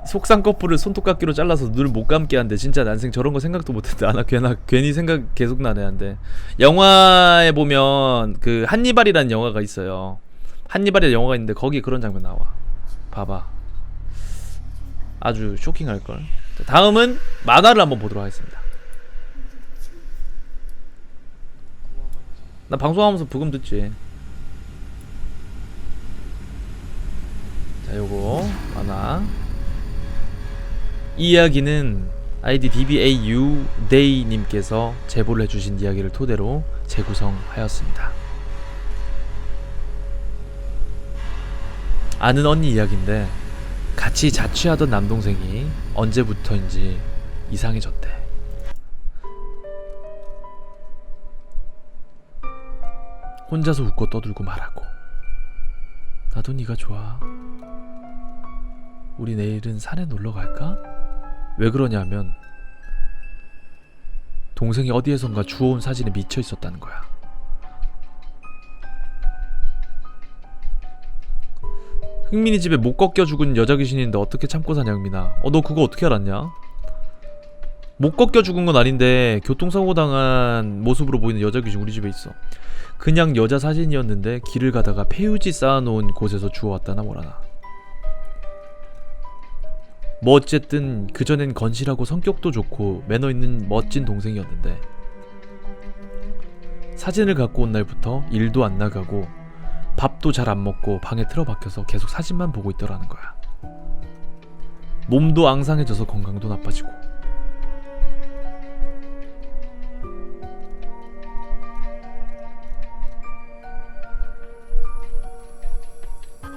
속상 커플을 손톱깎이로 잘라서 눈을 못 감게 한대. 진짜 난생 저런 거 생각도 못했는데. 괜히 생각 계속 나네 한데. 영화에 보면 그 한니발이라는 영화가 있어요. 한니발이라는 영화가 있는데 거기 그런 장면 나와. 봐봐. 아주 쇼킹할걸. 다음은 만화를 한번 보도록 하겠습니다. 나 방송하면서 부금 듣지. 자, 요거 만화. 이 이야기는 아이디 DBAU 데이님께서 제보를 해주신 이야기를 토대로 재구성하였습니다. 아는 언니 이야기인데 같이 자취하던 남동생이 언제부터인지 이상해졌대. 혼자서 웃고 떠들고 말하고, 나도 네가 좋아. 우리 내일은 산에 놀러 갈까? 왜 그러냐면 동생이 어디에선가 주워온 사진에 미쳐 있었다는 거야. 흥민이 집에 못 꺾여 죽은 여자 귀신인데 어떻게 참고 사냐, 흥민아. 너 그거 어떻게 알았냐? 못 꺾여 죽은 건 아닌데 교통사고 당한 모습으로 보이는 여자 귀신 우리 집에 있어. 그냥 여자 사진이었는데 길을 가다가 폐유지 쌓아놓은 곳에서 주워왔다나 뭐라나. 뭐 어쨌든 그전엔 건실하고 성격도 좋고 매너 있는 멋진 동생이었는데 사진을 갖고 온 날부터 일도 안 나가고 밥도 잘 안 먹고 방에 틀어박혀서 계속 사진만 보고 있더라는 거야. 몸도 앙상해져서 건강도 나빠지고.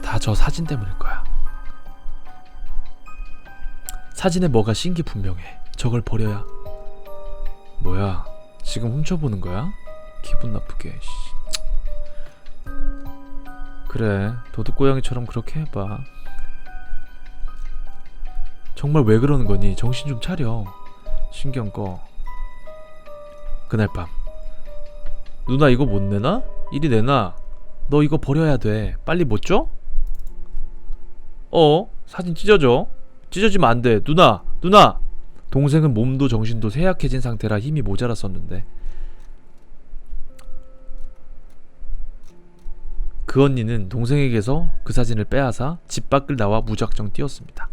다 저 사진 때문일 거야. 사진에 뭐가 신기분명해. 저걸 버려야. 뭐야, 지금 훔쳐보는 거야? 기분 나쁘게. 그래, 도둑고양이처럼 그렇게 해봐. 정말 왜 그러는 거니? 정신 좀 차려. 신경 꺼. 그날 밤 누나 이거 못 내나? 이리 내놔. 너 이거 버려야 돼. 빨리 못 줘? 사진 찢어져. 찢어지면 안 돼. 누나. 동생은 몸도 정신도 쇠약해진 상태라 힘이 모자랐었는데 그 언니는 동생에게서 그 사진을 빼앗아 집 밖을 나와 무작정 뛰었습니다.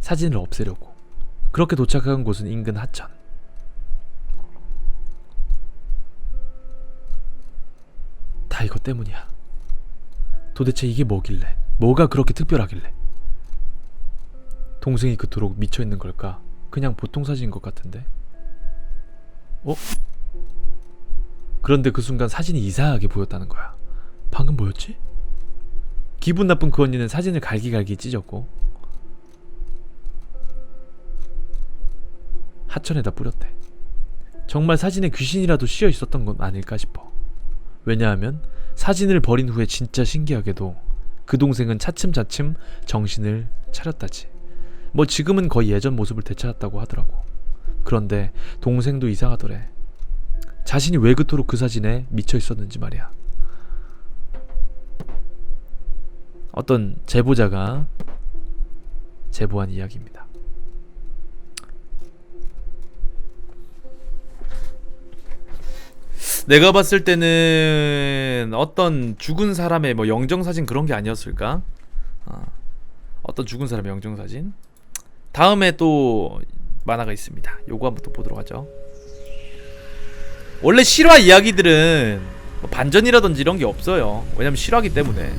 사진을 없애려고. 그렇게 도착한 곳은 인근 하천. 다 이것 때문이야. 도대체 이게 뭐길래? 뭐가 그렇게 특별하길래? 동생이 그토록 미쳐있는 걸까? 그냥 보통 사진인 것 같은데? 그런데 그 순간 사진이 이상하게 보였다는 거야. 방금 뭐였지? 기분 나쁜 그 언니는 사진을 갈기갈기 찢었고 하천에다 뿌렸대. 정말 사진에 귀신이라도 씌어 있었던 건 아닐까 싶어. 왜냐하면 사진을 버린 후에 진짜 신기하게도 그 동생은 차츰차츰 정신을 차렸다지. 뭐 지금은 거의 예전 모습을 되찾았다고 하더라고. 그런데 동생도 이상하더래. 자신이 왜 그토록 그 사진에 미쳐 있었는지 말이야. 어떤 제보자가 제보한 이야기입니다. 내가 봤을 때는 어떤 죽은 사람의 뭐 영정사진 그런 게 아니었을까? 어떤 죽은 사람의 영정사진? 다음에 또 만화가 있습니다. 요거 한번 또 보도록 하죠. 원래 실화 이야기들은 뭐 반전이라든지 이런 게 없어요. 왜냐면 실화기 때문에.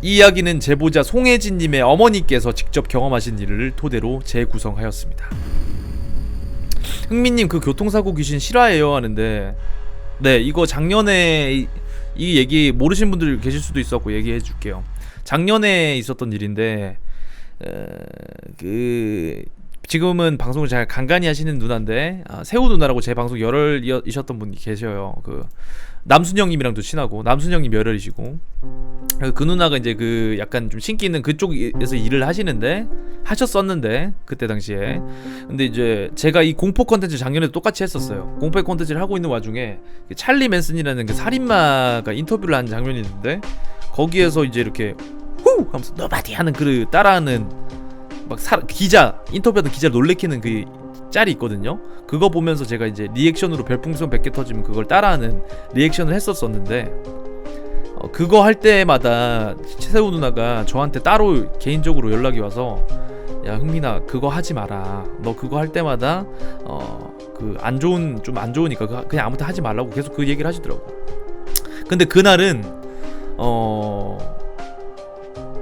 이 이야기는 제보자 송혜진님의 어머니께서 직접 경험하신 일을 토대로 재구성하였습니다. 흥민님 그 교통사고 귀신 실화예요 하는데, 네 이거 작년에 이 얘기 모르신 분들 계실 수도 있었고 얘기해 줄게요. 작년에 있었던 일인데 지금은 방송을 잘 간간히 하시는 누나인데 세우 누나라고 제 방송 열혈이셨던 분이 계셔요. 그 남순영님이랑도 친하고, 남순영님 열혈이시고, 그 누나가 이제 그 약간 좀 신기 있는 그쪽에서 일을 하셨었는데 그때 당시에. 근데 이제 제가 이 공포 컨텐츠 작년에도 똑같이 했었어요. 공포 컨텐츠를 하고 있는 와중에 찰리 맨슨이라는 그 살인마가 인터뷰를 한 장면이 있는데 거기에서 이제 이렇게 후 하면서 너바디 하는 그 따라하는 막 기자 인터뷰하던 기자를 놀래키는 그 짤이 있거든요. 그거 보면서 제가 이제 리액션으로 별풍선 100개 터지면 그걸 따라하는 리액션을 했었었는데 그거 할 때마다 최세우 누나가 저한테 따로 개인적으로 연락이 와서 야 흥민아 그거 하지 마라. 너 그거 할 때마다 그 안 좋으니까 그냥 아무튼 하지 말라고 계속 그 얘기를 하시더라고. 근데 그날은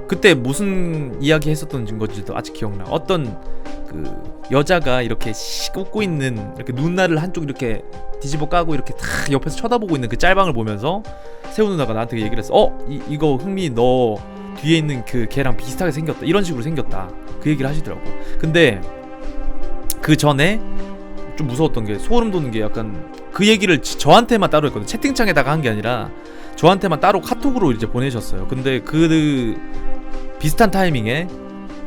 그때 무슨 이야기 했었던 건지도 아직 기억나. 어떤 그 여자가 이렇게 웃고 있는 이렇게 눈알을 한쪽 이렇게 뒤집어 까고 이렇게 탁 옆에서 쳐다보고 있는 그 짤방을 보면서 세우 누나가 나한테 얘기를 했어. 이거 흥미 너 뒤에 있는 그 걔랑 비슷하게 생겼다. 이런 식으로 생겼다. 그 얘기를 하시더라고. 근데 그 전에 좀 무서웠던 게, 소름 돋는 게 약간 그 얘기를 저한테만 따로 했거든. 채팅창에다가 한 게 아니라 저한테만 따로 카톡으로 이제 보내셨어요. 근데 그 비슷한 타이밍에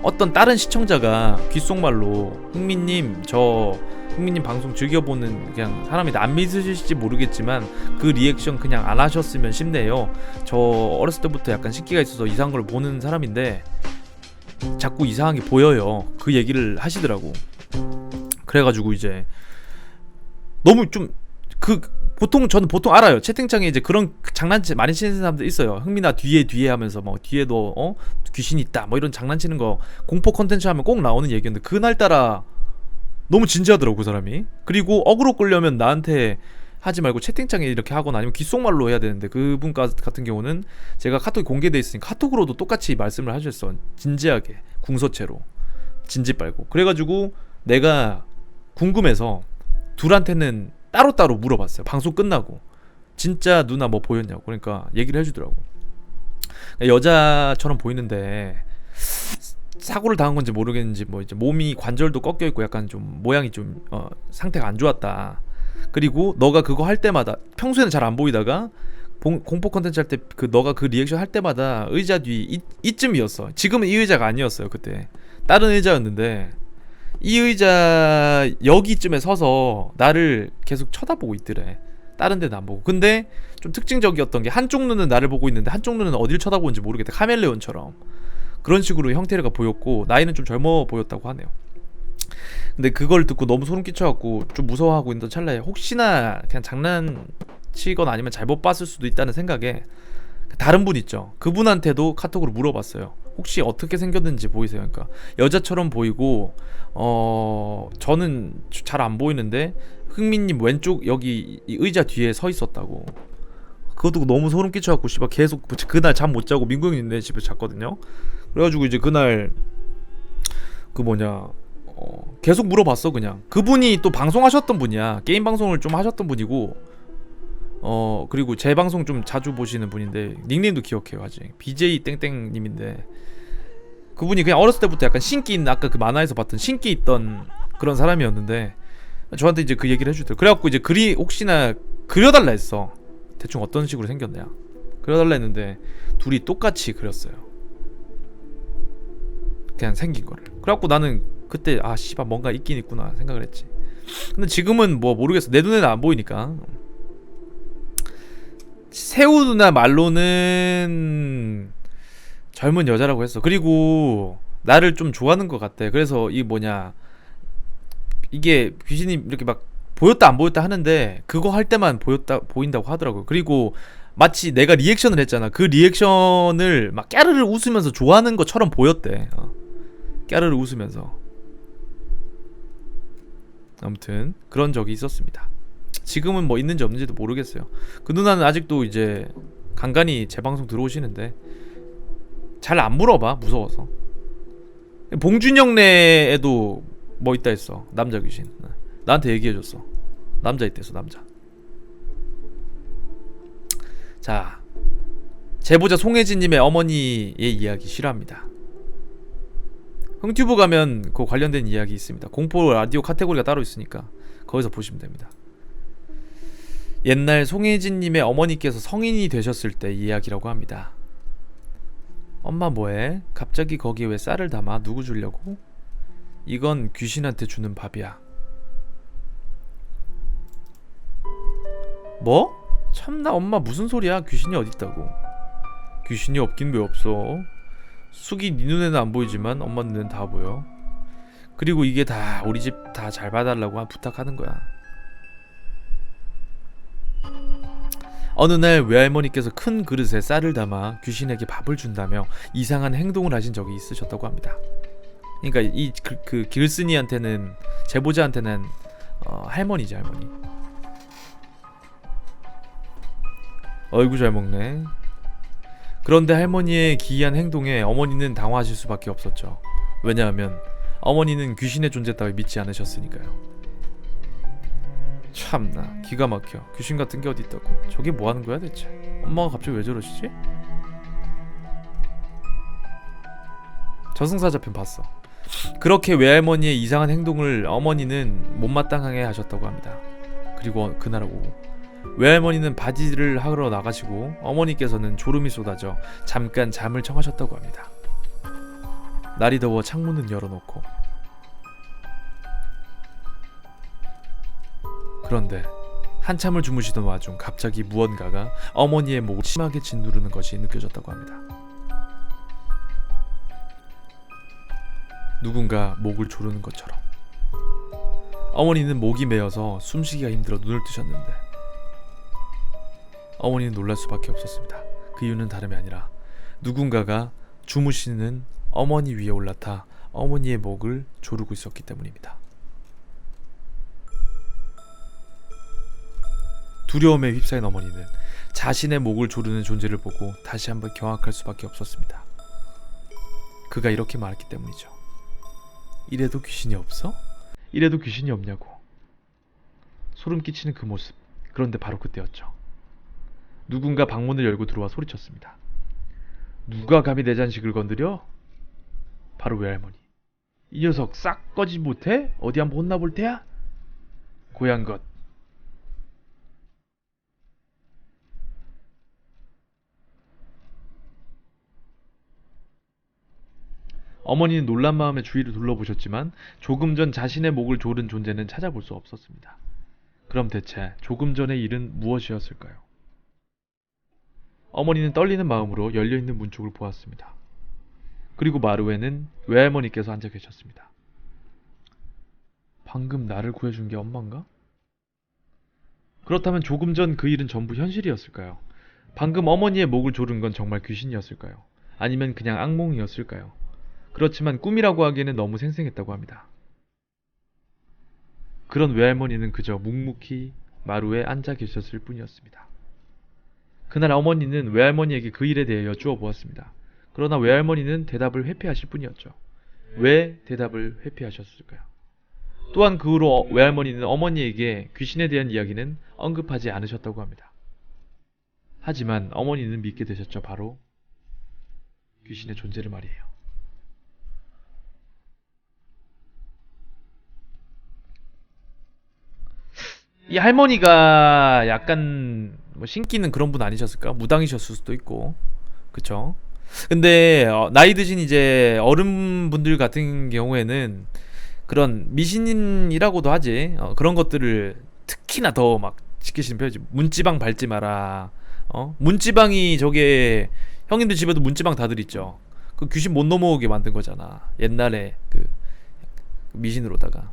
어떤 다른 시청자가 귓속말로 흥민님 저 흥민님 방송 즐겨보는 그냥 사람인데 안 믿으실지 모르겠지만 그 리액션 그냥 안 하셨으면 싶네요. 저 어렸을 때부터 약간 식기가 있어서 이상한 걸 보는 사람인데 자꾸 이상한 게 보여요. 그 얘기를 하시더라고. 그래가지고 이제 너무 좀 저는 보통 알아요. 채팅창에 이제 그런 장난치 많이 치는 사람들 있어요. 흥민아 뒤에 하면서 뭐 뒤에 너 귀신 있다 뭐 이런 장난치는 거 공포 컨텐츠 하면 꼭 나오는 얘기였는데 그날따라 너무 진지하더라고 그 사람이. 그리고 어그로 끌려면 나한테 하지 말고 채팅창에 이렇게 하거나 아니면 귓속말로 해야 되는데 그분 같은 경우는 제가 카톡이 공개돼 있으니까 카톡으로도 똑같이 말씀을 하셨어. 진지하게 궁서체로 진지 빨고. 그래가지고 내가 궁금해서 둘한테는 따로따로 물어봤어요. 방송 끝나고 진짜 누나 뭐 보였냐고. 그러니까 얘기를 해주더라고. 여자처럼 보이는데 사고를 당한 건지 모르겠는지 뭐 이제 몸이 관절도 꺾여 있고 약간 좀 모양이 좀 상태가 안 좋았다. 그리고 너가 그거 할 때마다 평소에는 잘 안 보이다가 공포 컨텐츠 할 때 너가 그 리액션 할 때마다 의자 뒤 이쯤이었어. 지금은 이 의자가 아니었어요. 그때 다른 의자였는데 이 의자 여기쯤에 서서 나를 계속 쳐다보고 있더래. 다른 데는 안 보고. 근데 좀 특징적이었던 게 한쪽 눈은 나를 보고 있는데 한쪽 눈은 어딜 쳐다보는지 모르겠다. 카멜레온처럼 그런 식으로 형태가 보였고 나이는 좀 젊어 보였다고 하네요. 근데 그걸 듣고 너무 소름 끼쳐갖고 좀 무서워하고 있던 찰나에 혹시나 그냥 장난치거나 아니면 잘못 봤을 수도 있다는 생각에 다른 분 있죠. 그분한테도 카톡으로 물어봤어요. 혹시 어떻게 생겼는지 보이세요? 그러니까 여자처럼 보이고 저는 잘 안 보이는데 흥민님 왼쪽 여기 이 의자 뒤에 서 있었다고. 그것도 너무 소름 끼쳐갖고 씨발 계속 그날 잠 못 자고 민구 형님네 집에 잤거든요. 그래가지고 이제 그날 그 뭐냐 계속 물어봤어. 그냥 그분이 또 방송하셨던 분이야. 게임 방송을 좀 하셨던 분이고 그리고 제 방송 좀 자주 보시는 분인데 닉네임도 기억해요. 아직 BJ 땡땡님인데 그분이 그냥 어렸을 때부터 약간 신기 있는, 아까 그 만화에서 봤던 신기 있던 그런 사람이었는데 저한테 이제 그 얘기를 해주더라고요. 그래갖고 이제 그리 혹시나 그려달라 했어. 대충 어떤 식으로 생겼냐 그려달라 했는데 둘이 똑같이 그렸어요. 그냥 생긴 거를. 그래갖고 나는 그때 아 씨발 뭔가 있긴 있구나 생각을 했지. 근데 지금은 뭐 모르겠어. 내 눈에는 안 보이니까. 세우 누나 말로는 젊은 여자라고 했어. 그리고 나를 좀 좋아하는 것 같대. 그래서 이 뭐냐 이게 귀신이 이렇게 막 보였다 안 보였다 하는데 그거 할 때만 보인다고 하더라고요. 그리고 마치 내가 리액션을 했잖아. 그 리액션을 막 깨르르 웃으면서 좋아하는 것처럼 보였대. 깨르르 웃으면서. 아무튼 그런 적이 있었습니다. 지금은 뭐 있는지 없는지도 모르겠어요. 그 누나는 아직도 이제 간간히 제 방송 들어오시는데 잘 안 물어봐. 무서워서. 봉준영네에도 뭐 있다 했어. 남자 귀신. 나한테 얘기해줬어. 남자 있댔어. 남자. 자, 제보자 송혜진님의 어머니의 이야기 싫어합니다. 흥튜브 가면 그 관련된 이야기 있습니다. 공포 라디오 카테고리가 따로 있으니까 거기서 보시면 됩니다. 옛날 송혜진님의 어머니께서 성인이 되셨을 때 이야기라고 합니다. 엄마 뭐해? 갑자기 거기에 왜 쌀을 담아? 누구 주려고? 이건 귀신한테 주는 밥이야. 뭐? 참나 엄마 무슨 소리야? 귀신이 어딨다고? 귀신이 없긴 왜 없어? 숙이 네 눈에는 안 보이지만 엄마 눈에는 다 보여. 그리고 이게 다 우리 집 다 잘 봐달라고 부탁하는 거야. 어느 날 외할머니께서 큰 그릇에 쌀을 담아 귀신에게 밥을 준다며 이상한 행동을 하신 적이 있으셨다고 합니다. 그러니까 이 그 길쓴이한테는, 제보자한테는 할머니지, 할머니. 어이구 잘 먹네. 그런데 할머니의 기이한 행동에 어머니는 당황하실 수밖에 없었죠. 왜냐하면 어머니는 귀신의 존재 따위 믿지 않으셨으니까요. 참나 기가 막혀. 귀신 같은 게 어디 있다고. 저게 뭐 하는 거야 대체? 엄마가 갑자기 왜 저러시지? 저승사자편 봤어. 그렇게 외할머니의 이상한 행동을 어머니는 못마땅하게 하셨다고 합니다. 그리고 그날 오후 외할머니는 바지를 하러 나가시고 어머니께서는 졸음이 쏟아져 잠깐 잠을 청하셨다고 합니다. 날이 더워 창문은 열어놓고. 그런데 한참을 주무시던 와중 갑자기 무언가가 어머니의 목을 심하게 짓누르는 것이 느껴졌다고 합니다. 누군가 목을 조르는 것처럼. 어머니는 목이 메어서 숨쉬기가 힘들어 눈을 뜨셨는데 어머니는 놀랄 수밖에 없었습니다. 그 이유는 다름이 아니라 누군가가 주무시는 어머니 위에 올라타 어머니의 목을 조르고 있었기 때문입니다. 두려움에 휩싸인 어머니는 자신의 목을 조르는 존재를 보고 다시 한번 경악할 수밖에 없었습니다. 그가 이렇게 말했기 때문이죠. 이래도 귀신이 없어? 이래도 귀신이 없냐고. 소름 끼치는 그 모습. 그런데 바로 그때였죠. 누군가 방문을 열고 들어와 소리쳤습니다. 누가 감히 내 잔식을 건드려? 바로 외할머니. 이 녀석 싹 꺼지 못해? 어디 한번 혼나볼 테야? 고얀 것. 어머니는 놀란 마음에 주위를 둘러보셨지만 조금 전 자신의 목을 조른 존재는 찾아볼 수 없었습니다. 그럼 대체 조금 전의 일은 무엇이었을까요? 어머니는 떨리는 마음으로 열려있는 문 쪽을 보았습니다. 그리고 마루에는 외할머니께서 앉아 계셨습니다. 방금 나를 구해준 게 엄마인가? 그렇다면 조금 전 그 일은 전부 현실이었을까요? 방금 어머니의 목을 조른 건 정말 귀신이었을까요? 아니면 그냥 악몽이었을까요? 그렇지만 꿈이라고 하기에는 너무 생생했다고 합니다. 그런 외할머니는 그저 묵묵히 마루에 앉아 계셨을 뿐이었습니다. 그날 어머니는 외할머니에게 그 일에 대해 여쭈어 보았습니다. 그러나 외할머니는 대답을 회피하실 뿐이었죠. 왜 대답을 회피하셨을까요? 또한 그 후로 외할머니는 어머니에게 귀신에 대한 이야기는 언급하지 않으셨다고 합니다. 하지만 어머니는 믿게 되셨죠. 바로 귀신의 존재를 말이에요. 이 할머니가 약간 뭐 신기는 그런 분 아니셨을까? 무당이셨을 수도 있고, 그쵸? 근데 나이 드신 이제 어른분들 같은 경우에는 그런 미신이라고도 하지. 그런 것들을 특히나 더 막 지키시는 편이지. 문지방 밟지 마라. 문지방이 저게 형님들 집에도 문지방 다들 있죠. 그 귀신 못 넘어오게 만든 거잖아. 옛날에 그 미신으로다가.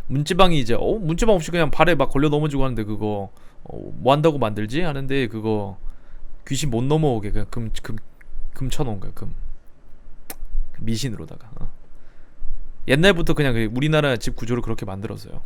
문지방이 이제 문지방 없이 그냥 발에 막 걸려 넘어지고 하는데 그거 뭐 한다고 만들지? 하는데 그거 귀신 못 넘어오게 그냥 금 쳐놓은 거야. 금 미신으로다가. 옛날부터 그냥 우리나라 집 구조를 그렇게 만들었어요.